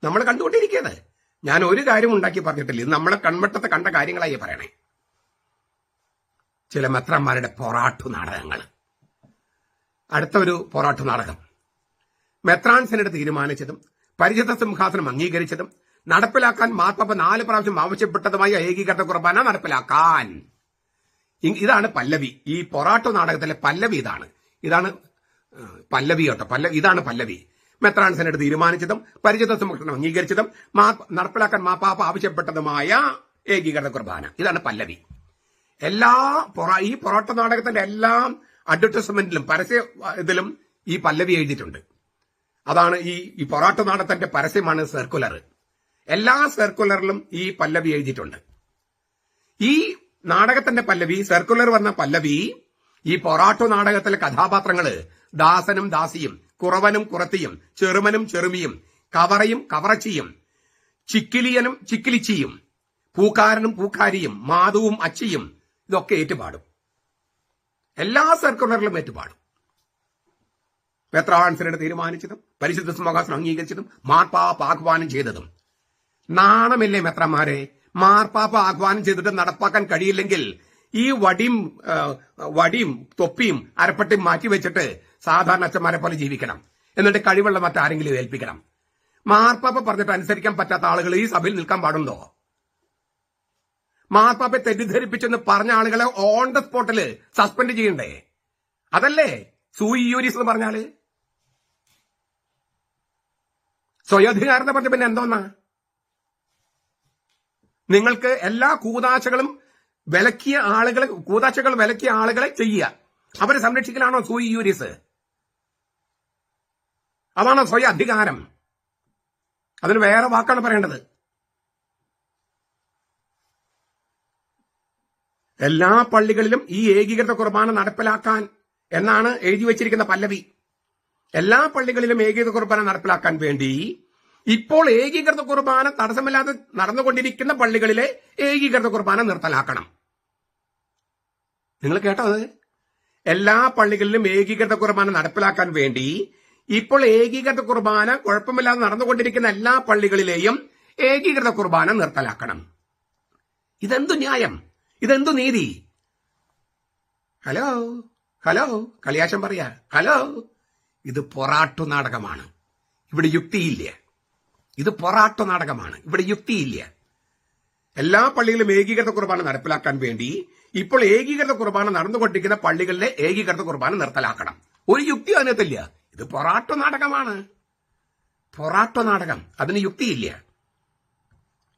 നമ്മൾ കണ്ടുകൊണ്ടിരിക്കുന്നത്. ഞാൻ ഒരു കാര്യം ഉണ്ടാക്കി പറഞ്ഞിട്ടില്ല. ഇത് നമ്മളെ കൺവട്ടത്തെ കണ്ട കാര്യങ്ങളായി പറയണേ. ചില മെത്രാന്മാരുടെ പൊറാട്ടു നാടകങ്ങൾ. അടുത്ത ഒരു പൊറാട്ടു നാടകം. മെത്രാൻ സെനറ്റ് തീരുമാനിച്ചതും പരിശുദ്ധ സിംഹാസനം അംഗീകരിച്ചതും നടപ്പിലാക്കാൻ മാർപ്പാപ്പ 4 പ്രാവശ്യം ആവശ്യപ്പെട്ടതുമായ ഏകീകൃത കുർബാന നടപ്പിലാക്കാൻ. ഇതാണ് പല്ലവി. ഈ പൊറാട്ടു നാടകത്തിലെ പല്ലവി ഇതാണ് പല്ലവി കേട്ടോ. ഇതാണ് പല്ലവി. മെത്രാൻ സെനറ്റ് തീരുമാനിച്ചതും പരിശുദ്ധ സിംഹാസനം അംഗീകരിച്ചതും നടപ്പിലാക്കാൻ മാർപ്പാപ്പ ആവശ്യപ്പെട്ടതുമായ ഏകീകൃത കുർബാന. ഇതാണ് പല്ലവി. ഈ പൊറാട്ടു നാടകത്തിന്റെ എല്ലാ അഡ്വർടൈസ്മെന്റിലും പരസ്യ ഇതിലും ഈ പല്ലവി എഴുതിയിട്ടുണ്ട്. അതാണ് ഈ പൊറാട്ടു നാടകത്തിന്റെ പരസ്യമാണ് സർക്കുലർ. എല്ലാ സർക്കുലറിലും ഈ പല്ലവി എഴുതിയിട്ടുണ്ട്. ഈ നാടകത്തിന്റെ പല്ലവി, സർക്കുലർ വന്ന പല്ലവി, ഈ പൊറാട്ടു നാടകത്തിലെ കഥാപാത്രങ്ങള് ദാസനും ദാസിയും, കുറവനും കുറത്തിയും, ചെറുമനും ചെറുമിയും, കവറയും കവറച്ചിയും, ചിക്കിലിയനും ചിക്കിലിച്ചിയും, പൂക്കാരനും പൂക്കാരിയും, മാധുവും അച്ചിയും ഇതൊക്കെ ഏറ്റുപാടും. എല്ലാ സർക്കുലറിലും ഏറ്റുപാടും. മെത്രാൻ സെനറ്റ് തീരുമാനിച്ചതും പരിശുദ്ധ സിംഹാസനം അംഗീകരിച്ചതും മാർപ്പാപ്പ ആഹ്വാനം ചെയ്തതും. നാണമില്ലേ മെത്രാന്മാരെ? മാർപ്പാപ്പ ആഹ്വാനം ചെയ്തിട്ട് നടപ്പാക്കാൻ കഴിയില്ലെങ്കിൽ ഈ വടിയും തൊപ്പിയും അരപ്പട്ടിയും മാറ്റിവെച്ചിട്ട് സാധാരണ അച്ഛന്മാരെ പോലെ ജീവിക്കണം. എന്നിട്ട് കഴിവുള്ള മറ്റാരെങ്കിലും ഏൽപ്പിക്കണം. മാർപ്പാപ്പ പറഞ്ഞിട്ട് അനുസരിക്കാൻ പറ്റാത്ത ആളുകൾ ഈ സഭയിൽ നിൽക്കാൻ പാടുണ്ടോ? മാർപ്പാപ്പയെ തെറ്റിദ്ധരിപ്പിച്ചെന്ന് പറഞ്ഞ ആളുകളെ ഓൺ ദ സ്പോട്ടില് സസ്പെൻഡ് ചെയ്യണ്ടേ? അതല്ലേ സൂയി യൂരിസ് എന്ന് പറഞ്ഞാല്? സ്വയധികാരം പറഞ്ഞ പിന്നെ എന്തോന്നാ? നിങ്ങൾക്ക് എല്ലാ കൂതാശകളും വിലക്കിയ ആളുകളെ ചെയ്യുക, അവരെ സംരക്ഷിക്കലാണോ സൂയി യൂരിസ്? അതാണോ സ്വയ അധികാരം? അതിന് വേറെ വാക്കാണ് പറയേണ്ടത്. എല്ലാ പള്ളികളിലും ഈ ഏകീകൃത കുർബാന നടപ്പിലാക്കാൻ എന്നാണ് എഴുതി വച്ചിരിക്കുന്ന പല്ലവി. എല്ലാ പള്ളികളിലും ഏകീകൃത കുർബാന നടപ്പിലാക്കാൻ വേണ്ടി ഇപ്പോൾ ഏകീകൃത കുർബാന തടസ്സമില്ലാതെ നടന്നുകൊണ്ടിരിക്കുന്ന പള്ളികളിലെ ഏകീകൃത കുർബാന നിർത്തലാക്കണം. നിങ്ങൾ കേട്ടത്? എല്ലാ പള്ളികളിലും ഏകീകൃത കുർബാന നടപ്പിലാക്കാൻ വേണ്ടി ഇപ്പോൾ ഏകീകൃത കുർബാന കുഴപ്പമില്ലാതെ നടന്നുകൊണ്ടിരിക്കുന്ന എല്ലാ പള്ളികളിലെയും ഏകീകൃത കുർബാന നിർത്തലാക്കണം. ഇതെന്തു ന്യായം? ഇതെന്തു നീതി? ഹലോ കളിയാശം പറയാ. ഇത് പൊറാട്ടു നാടകമാണ്. ഇവിടെ യുക്തിയില്ല. ഇത് പൊറാട്ടു നാടകമാണ്. ഇവിടെ യുക്തിയില്ല. എല്ലാ പള്ളികളിലും ഏകീകൃത കുർബാന നടപ്പിലാക്കാൻ വേണ്ടി ഇപ്പോൾ ഏകീകൃത കുർബാന നടന്നുകൊണ്ടിരിക്കുന്ന പള്ളികളിലെ ഏകീകൃത കുർബാന നിർത്തലാക്കണം. ഒരു യുക്തി അതിനകത്തില്ല. ഇത് പൊറാട്ടു നാടകമാണ്. പൊറാട്ടു നാടകം. അതിന് യുക്തിയില്ല.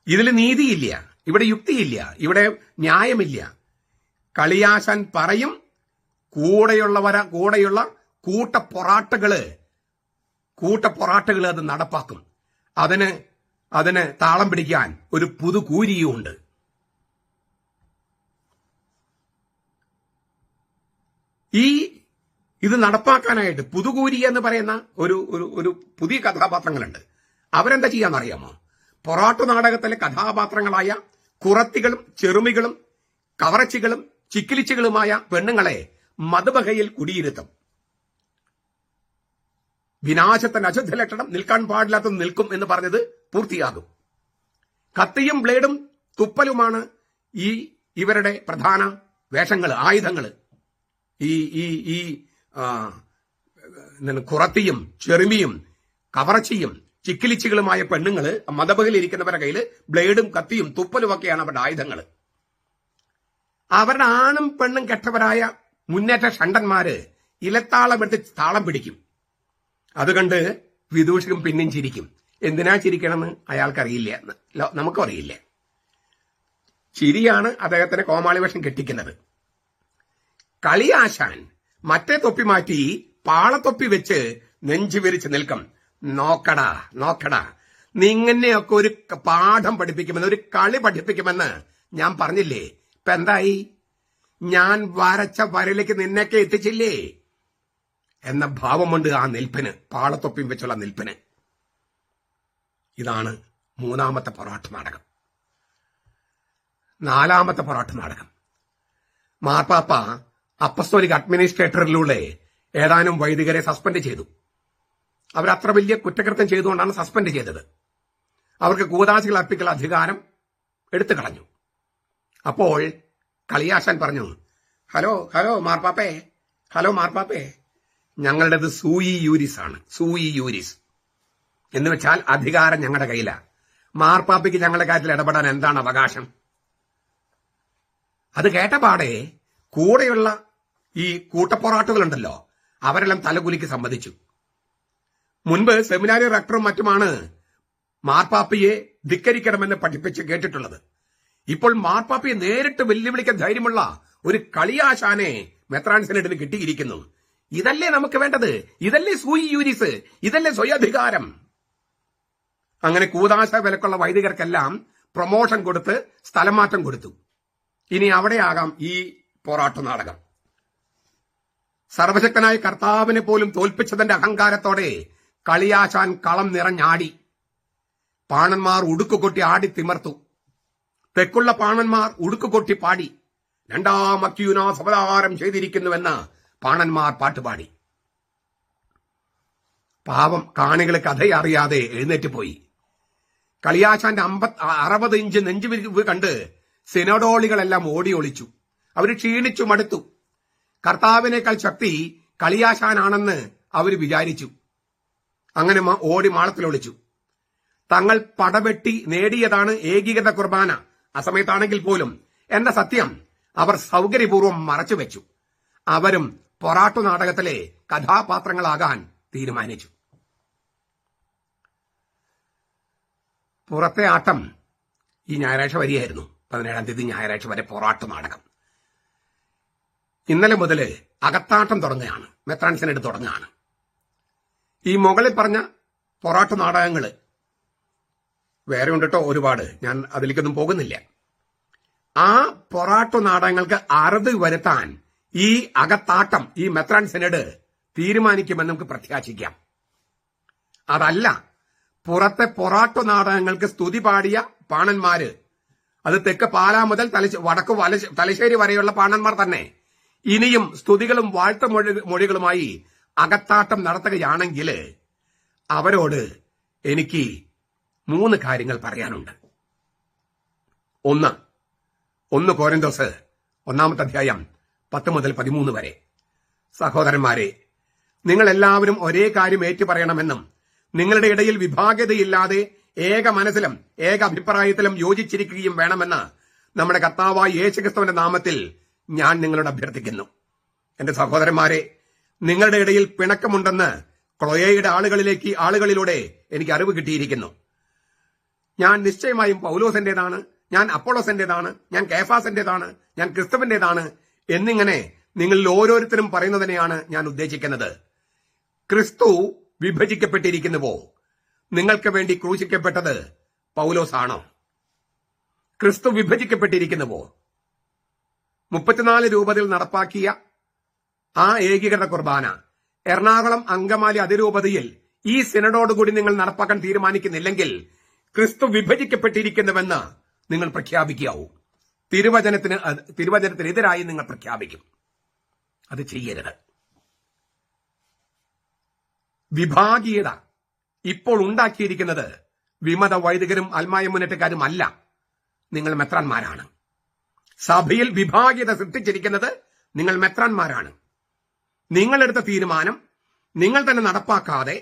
ഇതിൽ നീതിയില്ല. ഇവിടെ യുക്തിയില്ല. ഇവിടെ ന്യായമില്ല. കളിയാശാൻ പറയും, കൂടെയുള്ള കൂട്ടപ്പൊറാട്ടുകള് അത് നടപ്പാക്കും. അതിന് താളം പിടിക്കാൻ ഒരു പുതുകൂരിയും ഉണ്ട്. ഇത് നടപ്പാക്കാനായിട്ട് പുതുകൂരി എന്ന് പറയുന്ന ഒരു പുതിയ കഥാപാത്രങ്ങളുണ്ട്. അവരെന്താ ചെയ്യാന്നറിയാമോ? പൊറാട്ടു നാടകത്തിലെ കഥാപാത്രങ്ങളായ കുറത്തികളും ചെറുമികളും കവറച്ചികളും ചിക്കിലിച്ചികളുമായ പെണ്ണുങ്ങളെ മധുബഹയിൽ കുടിയിരുത്തും. വിനാശത്തിന്റെ അശുദ്ധ ലക്ഷണം നിൽക്കാൻ പാടില്ലാത്തത് നിൽക്കും എന്ന് പറഞ്ഞത് പൂർത്തിയാകും. കത്തിയും ബ്ലേഡും തുപ്പലുമാണ് ഇവരുടെ പ്രധാന വേഷങ്ങൾ, ആയുധങ്ങൾ. ഈ കുറത്തിയും ചെറുമിയും കവറച്ചിയും ചിക്കിലിച്ചികളുമായ പെണ്ണുങ്ങള് മതബഹയിൽ ഇരിക്കുന്നവരുടെ കയ്യിൽ ബ്ലേഡും കത്തിയും തുപ്പലും ഒക്കെയാണ് അവരുടെ ആയുധങ്ങൾ. അവരുടെ ആണും പെണ്ണും കെട്ടവരായ മുന്നേറ്റ ഷണ്ടന്മാര് ഇലത്താളമെടുത്ത് താളം പിടിക്കും. അതുകണ്ട് വിദൂഷകം പിന്നെയും ചിരിക്കും. എന്തിനാ ചിരിക്കണമെന്ന് അയാൾക്കറിയില്ല, നമുക്കും അറിയില്ല. ചിരിയാണ് അദ്ദേഹത്തിന് കോമാളി വേഷം കെട്ടിക്കുന്നത്. കളിയാശാൻ മറ്റേ തൊപ്പി മാറ്റി പാളത്തൊപ്പി വെച്ച് നെഞ്ചു വിരിച്ച് നിൽക്കും. നോക്കടാ നിങ്ങനെയൊക്കെ ഒരു പാഠം പഠിപ്പിക്കുമെന്ന്, ഒരു കളി പഠിപ്പിക്കുമെന്ന് ഞാൻ പറഞ്ഞില്ലേ? ഇപ്പൊ എന്തായി? ഞാൻ വരച്ച വരയിലേക്ക് നിന്നൊക്കെ എത്തിച്ചില്ലേ എന്ന ഭാവമുണ്ട് ആ നിൽപ്പിന്, പാളത്തൊപ്പിയും വെച്ചുള്ള നിൽപ്പിന്. ഇതാണ് മൂന്നാമത്തെ പൊറാട്ടു നാടകം. നാലാമത്തെ പൊറാട്ടു നാടകം. മാർപ്പാപ്പ അപ്പസ്തോലിക് അഡ്മിനിസ്ട്രേറ്ററിലൂടെ ഏതാനും വൈദികരെ സസ്പെൻഡ് ചെയ്തു. അവരത്ര വലിയ കുറ്റകൃത്യം ചെയ്തുകൊണ്ടാണ് സസ്പെൻഡ് ചെയ്തത്. അവർക്ക് കൂദാശികൾ അർപ്പിക്കൽ അധികാരം എടുത്തു കളഞ്ഞു. അപ്പോൾ കളിയാശാൻ പറഞ്ഞു, ഹലോ മാർപ്പാപ്പേ, ഞങ്ങളുടേത് സൂയി യൂരിസ് ആണ്. സൂയി യൂരിസ് എന്ന് വെച്ചാൽ അധികാരം ഞങ്ങളുടെ കയ്യിലാണ്. മാർപ്പാപ്പയ്ക്ക് ഞങ്ങളുടെ കാര്യത്തിൽ ഇടപെടാൻ എന്താണ് അവകാശം? അത് കേട്ടപാടെ കൂടെയുള്ള ഈ കൂട്ടപ്പൊറാട്ടുകളുണ്ടല്ലോ, അവരെല്ലാം തലകുലിക്ക് സമ്മതിച്ചു. മുൻപ് സെമിനാരി റക്ടറും മറ്റുമാണ് മാർപ്പാപ്പയെ ധിക്കരിക്കണമെന്ന് പഠിപ്പിച്ച് കേട്ടിട്ടുള്ളത്. ഇപ്പോൾ മാർപ്പാപ്പയെ നേരിട്ട് വെല്ലുവിളിക്കാൻ ധൈര്യമുള്ള ഒരു കളിയാശാനെ മെത്രാൻ സിനഡിന് കിട്ടിയിരിക്കുന്നു. ഇതല്ലേ നമുക്ക് വേണ്ടത്? ഇതല്ലേ സൂയി യൂരിസ്? ഇതല്ലേ സ്വയധികാരം? അങ്ങനെ കൂദാശ വിലക്കുള്ള വൈദികർക്കെല്ലാം പ്രൊമോഷൻ കൊടുത്ത് സ്ഥലം മാറ്റം കൊടുത്തു. ഇനി അവിടെയാകാം ഈ പോരാട്ട നാടകം. സർവശക്തനായ കർത്താവിനെ പോലും തോൽപ്പിച്ചതിന്റെ അഹങ്കാരത്തോടെ കളിയാശാൻ കളം നിറഞ്ഞാടി. പാണന്മാർ ഉടുക്കുകൊട്ടി ആടി തിമർത്തു. തെക്കുള്ള പാണന്മാർ ഉടുക്കുകൊട്ടി പാടി. രണ്ടാം അക്യൂനാസ് അവതാരം ചെയ്തിരിക്കുന്നുവെന്ന് പാണന്മാർ പാട്ടുപാടി. പാവം കാണികൾ കഥയറിയാതെ എഴുന്നേറ്റ് പോയി. കളിയാശാന്റെ 60 ഇഞ്ച് നെഞ്ചുവിരിവ് കണ്ട് സിനഡോളികളെല്ലാം ഓടി ഒളിച്ചു. അവർ ക്ഷീണിച്ചു മടുത്തു. കർത്താവിനേക്കാൾ ശക്തി കളിയാശാനാണെന്ന് അവർ വിചാരിച്ചു. അങ്ങനെ ഓടി മാളത്തിലൊളിച്ചു. തങ്ങൾ പടവെട്ടി നേടിയതാണ് ഏകീകൃത കുർബാന അസമയത്താണെങ്കിൽ പോലും എന്ന സത്യം അവർ സൗകര്യപൂർവ്വം മറച്ചുവെച്ചു. അവരും പൊറാട്ടു നാടകത്തിലെ കഥാപാത്രങ്ങളാകാൻ തീരുമാനിച്ചു. പുറത്തെ ആട്ടം ഈ ഞായറാഴ്ച വരികയായിരുന്നു. 17-ാം തീയതി ഞായറാഴ്ച വരെ പൊറാട്ടു നാടകം. ഇന്നലെ മുതൽ അകത്താട്ടം തുടങ്ങുകയാണ്. മെത്രാൻ സിനഡ് തുടങ്ങുകയാണ്. ഈ മുകളിൽ പറഞ്ഞ പൊറാട്ടു നാടകങ്ങൾ വേറെ ഉണ്ട് കേട്ടോ, ഒരുപാട്. ഞാൻ അതിലേക്കൊന്നും പോകുന്നില്ല. ആ പൊറാട്ടു നാടകങ്ങൾക്ക് അറുതി വരുത്താൻ ഈ അകത്താട്ടം ഈ മെത്രാൻ സിനഡ് തീരുമാനിക്കുമെന്ന് നമുക്ക് പ്രത്യാശിക്കാം. അതല്ല, പുറത്തെ പൊറാട്ടു നാടകങ്ങൾക്ക് സ്തുതി പാടിയ പാണന്മാര്, അത് തെക്ക് പാലാ മുതൽ വടക്ക് തലശ്ശേരി വരെയുള്ള പാണന്മാർ തന്നെ ഇനിയും സ്തുതികളും വാഴ്ത്തുമൊഴികളുമായി അകത്താട്ടം നടത്തുകയാണെങ്കിൽ അവരോട് എനിക്ക് 3 കാര്യങ്ങൾ പറയാനുണ്ട്. 1 കോരിന്തോസ് 1-ാമത്തെ അധ്യായം 10 മുതൽ 13 വരെ. സഹോദരന്മാരെ, നിങ്ങൾ എല്ലാവരും ഒരേ കാര്യം ഏറ്റുപറയണമെന്നും നിങ്ങളുടെ ഇടയിൽ വിഭാഗതയില്ലാതെ ഏക മനസ്സിലും ഏക അഭിപ്രായത്തിലും യോജിച്ചിരിക്കുകയും വേണമെന്ന് നമ്മുടെ കർത്താവായ യേശുക്രിസ്തുവിന്റെ നാമത്തിൽ ഞാൻ നിങ്ങളോട് അഭ്യർത്ഥിക്കുന്നു. എന്റെ സഹോദരന്മാരെ, നിങ്ങളുടെ ഇടയിൽ പിണക്കമുണ്ടെന്ന് ക്ലോയയുടെ ആളുകളിലൂടെ എനിക്ക് അറിവ് കിട്ടിയിരിക്കുന്നു. ഞാൻ നിശ്ചയമായും പൗലോസിന്റേതാണ്, ഞാൻ അപ്പോളോസിന്റേതാണ്, ഞാൻ കേഫാസിന്റേതാണ്, ഞാൻ ക്രിസ്തുവിന്റേതാണ് എന്നിങ്ങനെ നിങ്ങളിൽ ഓരോരുത്തരും പറയുന്നതിനെയാണ് ഞാൻ ഉദ്ദേശിക്കുന്നത്. ക്രിസ്തു വിഭജിക്കപ്പെട്ടിരിക്കുന്നുവോ? നിങ്ങൾക്ക് വേണ്ടി ക്രൂശിക്കപ്പെട്ടത് പൗലോസ് ആണോ? ക്രിസ്തു വിഭജിക്കപ്പെട്ടിരിക്കുന്നുവോ? 34 രൂപതയിൽ നടപ്പാക്കിയ ആ ഏകീകൃത കുർബാന എറണാകുളം അങ്കമാലി അതിരൂപതയിൽ ഈ സിനഡോടുകൂടി നിങ്ങൾ നടപ്പാക്കാൻ തീരുമാനിക്കുന്നില്ലെങ്കിൽ ക്രിസ്തു വിഭജിക്കപ്പെട്ടിരിക്കുന്നുവെന്ന് നിങ്ങൾ പ്രഖ്യാപിക്കാവൂ. തിരുവചനത്തിനെതിരായി നിങ്ങൾ പ്രഖ്യാപിക്കും. അത് ചെയ്യരുത്. വിഭാഗീയത ഇപ്പോൾ ഉണ്ടാക്കിയിരിക്കുന്നത് വിമത വൈദികരും അൽമായ മുന്നേറ്റക്കാരും അല്ല, നിങ്ങൾ മെത്രാന്മാരാണ്. സഭയിൽ വിഭാഗീയത സൃഷ്ടിച്ചിരിക്കുന്നത് നിങ്ങൾ മെത്രാന്മാരാണ്. നിങ്ങളെടുത്ത തീരുമാനം നിങ്ങൾ തന്നെ നടപ്പാക്കാതെ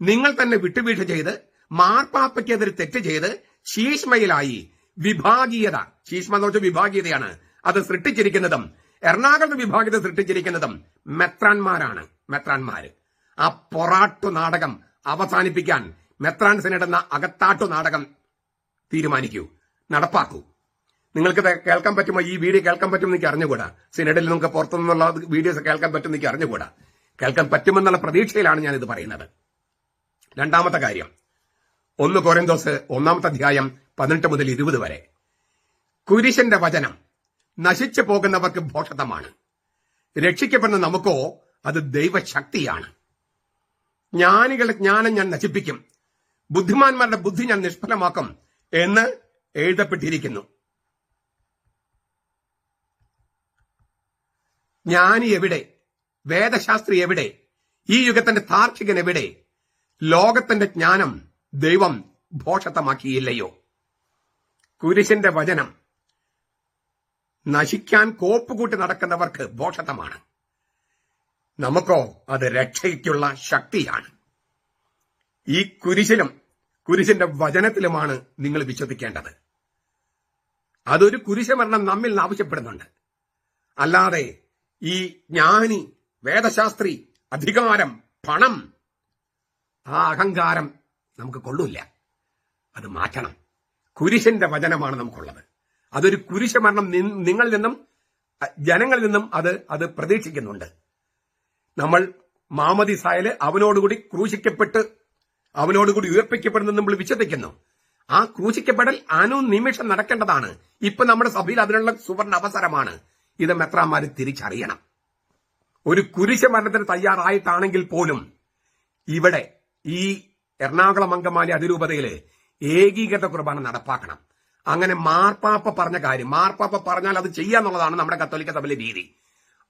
നിങ്ങൾ തന്നെ വിട്ടുവീഴ്ച ചെയ്ത് മാർപ്പാപ്പയ്ക്കെതിരെ തെറ്റ് ചെയ്ത് ശീഷ്മയിലായി വിഭാഗീയത, ശീഷ്മ എന്ന് വെച്ചാൽ വിഭാഗീയതയാണ്, അത് സൃഷ്ടിച്ചിരിക്കുന്നതും എറണാകുളത്ത് വിഭാഗീയത സൃഷ്ടിച്ചിരിക്കുന്നതും മെത്രാന്മാര്. ആ പൊറാട്ടു നാടകം അവസാനിപ്പിക്കാൻ മെത്രാൻ സിനഡ് എന്ന അകത്താട്ടു നാടകം തീരുമാനിക്കൂ, നടപ്പാക്കൂ. നിങ്ങൾക്ക് കേൾക്കാൻ പറ്റുമോ? ഈ വീഡിയോ കേൾക്കാൻ പറ്റുമെന്ന് എനിക്ക് അറിഞ്ഞുകൂടാ. സിനഡിൽ നിങ്ങൾക്ക് പുറത്തുനിന്നുള്ള വീഡിയോസ് കേൾക്കാൻ പറ്റുമെന്ന് എനിക്ക് അറിഞ്ഞുകൂടാ. കേൾക്കാൻ പറ്റുമെന്നുള്ള പ്രതീക്ഷയിലാണ് ഞാനിത് പറയുന്നത്. 2-ാമത്തെ കാര്യം, 1 കൊരിന്തോസ് 1-ാമത്തെ അധ്യായം 18 മുതൽ 20 വരെ. കുരിശന്റെ വചനം നശിച്ചു പോകുന്നവർക്ക് ഭോഷത്വമാണ്, രക്ഷിക്കപ്പെടുന്ന നമുക്കോ അത് ദൈവശക്തിയാണ്. ജ്ഞാനികളുടെ ജ്ഞാനം ഞാൻ നശിപ്പിക്കും, ബുദ്ധിമാന്മാരുടെ ബുദ്ധി ഞാൻ നിഷ്ഫലമാക്കും എന്ന് എഴുതപ്പെട്ടിരിക്കുന്നു. ജ്ഞാനി എവിടെ? വേദശാസ്ത്രി എവിടെ? ഈ യുഗത്തിന്റെ താർക്കികൻ എവിടെ? ലോകത്തിന്റെ ജ്ഞാനം ദൈവം ഭോഷത്വമാക്കിയില്ലയോ? കുരിശിന്റെ വചനം നശിക്കാൻ കോപ്പുകൂട്ടി നടക്കുന്നവർക്ക് ഭോഷത്വമാണ്. നമുക്കോ അത് രക്ഷയ്ക്കുള്ള ശക്തിയാണ്. ഈ കുരിശിലും കുരിശിന്റെ വചനത്തിലുമാണ് നിങ്ങൾ വിശ്വസിക്കേണ്ടത്. അതൊരു കുരിശമരണം നമ്മിൽ നിന്ന് ആവശ്യപ്പെടുന്നുണ്ട്. അല്ലാതെ ഈ ജ്ഞാനി, വേദശാസ്ത്രി, അധികാരം, പണം, ആ അഹങ്കാരം നമുക്ക് കൊള്ളൂല്ല. അത് മാറ്റണം. കുരിശിന്റെ വചനമാണ് നമുക്കുള്ളത്. അതൊരു കുരിശമരണം നിങ്ങളിൽ നിന്നും ജനങ്ങളിൽ നിന്നും അത് പ്രതീക്ഷിക്കുന്നുണ്ട്. നമ്മൾ മാമോദീസായില് അവനോടുകൂടി ക്രൂശിക്കപ്പെട്ട് അവനോടുകൂടി ഉയർപ്പിക്കപ്പെടുന്നു നമ്മൾ വിശ്വസിക്കുന്നു. ആ ക്രൂശിക്കപ്പെടൽ അനുനിമിഷം നടക്കേണ്ടതാണ്. ഇപ്പൊ നമ്മുടെ സഭയിൽ അതിനുള്ള സുവർണ അവസരമാണ്. ഇത് മെത്രാന്മാര് തിരിച്ചറിയണം. ഒരു കുരിശമരണത്തിന് തയ്യാറായിട്ടാണെങ്കിൽ പോലും ഇവിടെ ഈ എറണാകുളം അങ്കമാലി അതിരൂപതയില് ഏകീകൃത കുർബാന നടപ്പാക്കണം. അങ്ങനെ മാർപ്പാപ്പ പറഞ്ഞ കാര്യം, മാർപ്പാപ്പ പറഞ്ഞാൽ അത് ചെയ്യാന്നുള്ളതാണ് നമ്മുടെ കത്തോലിക്ക സഭയിലെ രീതി.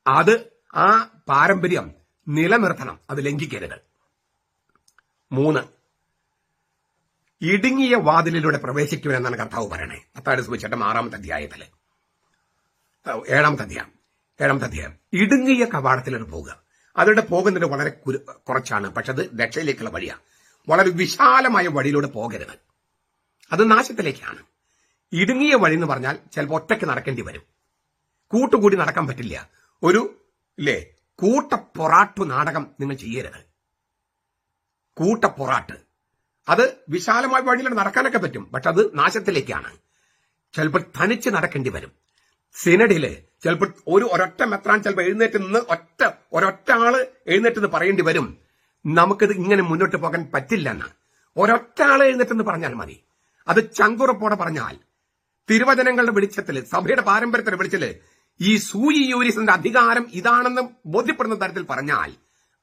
അത് ആ പാരമ്പര്യം നിലനിർത്തണം, അത് ലംഘിക്കരുത്. 3, ഇടുങ്ങിയ വാതിലിലൂടെ പ്രവേശിക്കുമെന്നാണ് കർത്താവ് പറയണേ. മത്തായിയുടെ സുവിശേഷം 6-ാമത്തെ അധ്യായത്തില് 7-ാമത്തെ അധ്യായം. ഇടുങ്ങിയ കവാടത്തിലൂടെ പോകുക. അതിലൂടെ പോകുന്നത് വളരെ കുറച്ചാണ്, പക്ഷെ അത് രക്ഷയിലേക്കുള്ള വഴിയാണ്. വളരെ വിശാലമായ വഴിയിലൂടെ പോകരുത്, അത് നാശത്തിലേക്കാണ്. ഇടുങ്ങിയ വഴി എന്ന് പറഞ്ഞാൽ ചിലപ്പോൾ ഒറ്റയ്ക്ക് നടക്കേണ്ടി വരും, കൂട്ടുകൂടി നടക്കാൻ പറ്റില്ല. ഒരു കൂട്ടപ്പൊറാട്ടു നാടകം നിങ്ങൾ ചെയ്യരുത്. കൂട്ടപ്പൊറാട്ട് അത് വിശാലമായ വഴിയിലൂടെ നടക്കാനൊക്കെ പറ്റും, പക്ഷെ അത് നാശത്തിലേക്കാണ്. ചിലപ്പോൾ തനിച്ച് നടക്കേണ്ടി വരും. സിനഡില് ചിലപ്പോൾ ഒരൊറ്റ മെത്രാൻ ചിലപ്പോൾ എഴുന്നേറ്റ് നിന്ന് ഒരൊറ്റ ആള് എഴുന്നേറ്റ് നിന്ന് പറയേണ്ടി വരും, നമുക്കിത് ഇങ്ങനെ മുന്നോട്ട് പോകാൻ പറ്റില്ലെന്ന്. ഒരൊറ്റ ആള് എഴുന്നേറ്റെന്ന് പറഞ്ഞാൽ മതി. അത് ചങ്കുറപ്പോടെ പറഞ്ഞാൽ, തിരുവചനങ്ങളുടെ വെളിച്ചത്തില്, സഭയുടെ പാരമ്പര്യത്തിന്റെ വെളിച്ചത്തില് ഈ സൂയി യൂരിസിന്റെ അധികാരം ഇതാണെന്ന് ബോധ്യപ്പെടുന്ന തരത്തിൽ പറഞ്ഞാൽ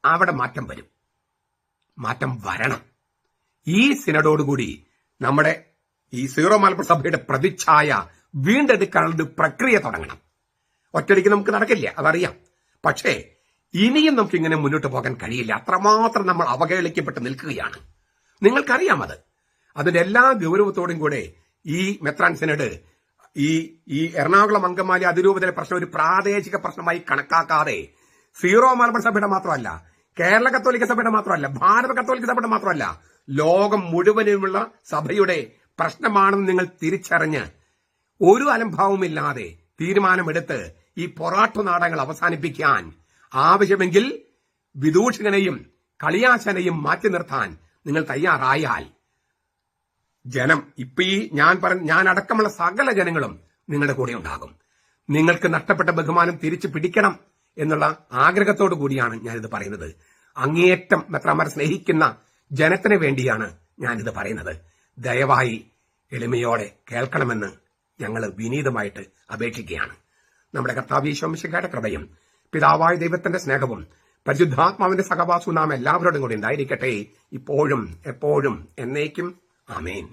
അവിടെ മാറ്റം വരും. മാറ്റം വരണം. ഈ സിനഡോടുകൂടി നമ്മുടെ ഈ സീറോ മലബാർ സഭയുടെ പ്രതിച്ഛായ വീണ്ടെടുക്കാനുള്ള പ്രക്രിയ തുടങ്ങണം. ഒറ്റയടിക്ക് നമുക്ക് നടക്കില്ല, അതറിയാം. പക്ഷേ ഇനിയും നമുക്ക് ഇങ്ങനെ മുന്നോട്ട് പോകാൻ കഴിയില്ല. അത്രമാത്രം നമ്മൾ അവഹേളിക്കപ്പെട്ട് നിൽക്കുകയാണ്. നിങ്ങൾക്കറിയാം അത്. അതിന്റെ എല്ലാ ഗൗരവത്തോടും കൂടെ ഈ മെത്രാൻ സിനഡ് ഈ എറണാകുളം അങ്കമാലി അതിരൂപതയിലെ പ്രശ്നം ഒരു പ്രാദേശിക പ്രശ്നമായി കണക്കാക്കാതെ സീറോ മലബാർ സഭയുടെ മാത്രമല്ല, കേരള കത്തോലിക്ക സഭയുടെ മാത്രമല്ല, ഭാരത കത്തോലിക്ക സഭയുടെ മാത്രമല്ല, ലോകം മുഴുവനുമുള്ള സഭയുടെ പ്രശ്നമാണെന്ന് നിങ്ങൾ തിരിച്ചറിഞ്ഞ് ഒരു അലംഭാവമില്ലാതെ തീരുമാനമെടുത്ത് ഈ പൊറാട്ടു നാടകങ്ങൾ അവസാനിപ്പിക്കാൻ, ആവശ്യമെങ്കിൽ വിദൂഷകനെയും കളിയാശനെയും മാറ്റി നിർത്താൻ നിങ്ങൾ തയ്യാറായാൽ ജനം, ഇപ്പൊ ഈ ഞാൻ അടക്കമുള്ള സകല ജനങ്ങളും നിങ്ങളുടെ കൂടെ ഉണ്ടാകും. നിങ്ങൾക്ക് നഷ്ടപ്പെട്ട ബഹുമാനം തിരിച്ചു പിടിക്കണം എന്നുള്ള ആഗ്രഹത്തോടു കൂടിയാണ് ഞാനിത് പറയുന്നത്. അങ്ങേയറ്റം മെത്രാന്മാരെ സ്നേഹിക്കുന്ന ജനത്തിന് വേണ്ടിയാണ് ഞാനിത് പറയുന്നത്. ദയവായി എളിമയോടെ കേൾക്കണമെന്ന് ഞങ്ങൾ വിനീതമായിട്ട് അപേക്ഷിക്കുകയാണ്. നമ്മുടെ കർത്താവ് ഈശോ മിശിഹായുടെ കൃപയും പിതാവായ ദൈവത്തിന്റെ സ്നേഹവും പരിശുദ്ധാത്മാവിന്റെ സഹവാസവും നാം എല്ലാവരോടും കൂടി ഉണ്ടായിരിക്കട്ടെ, ഇപ്പോഴും എപ്പോഴും എന്നേക്കും. ആമേൻ.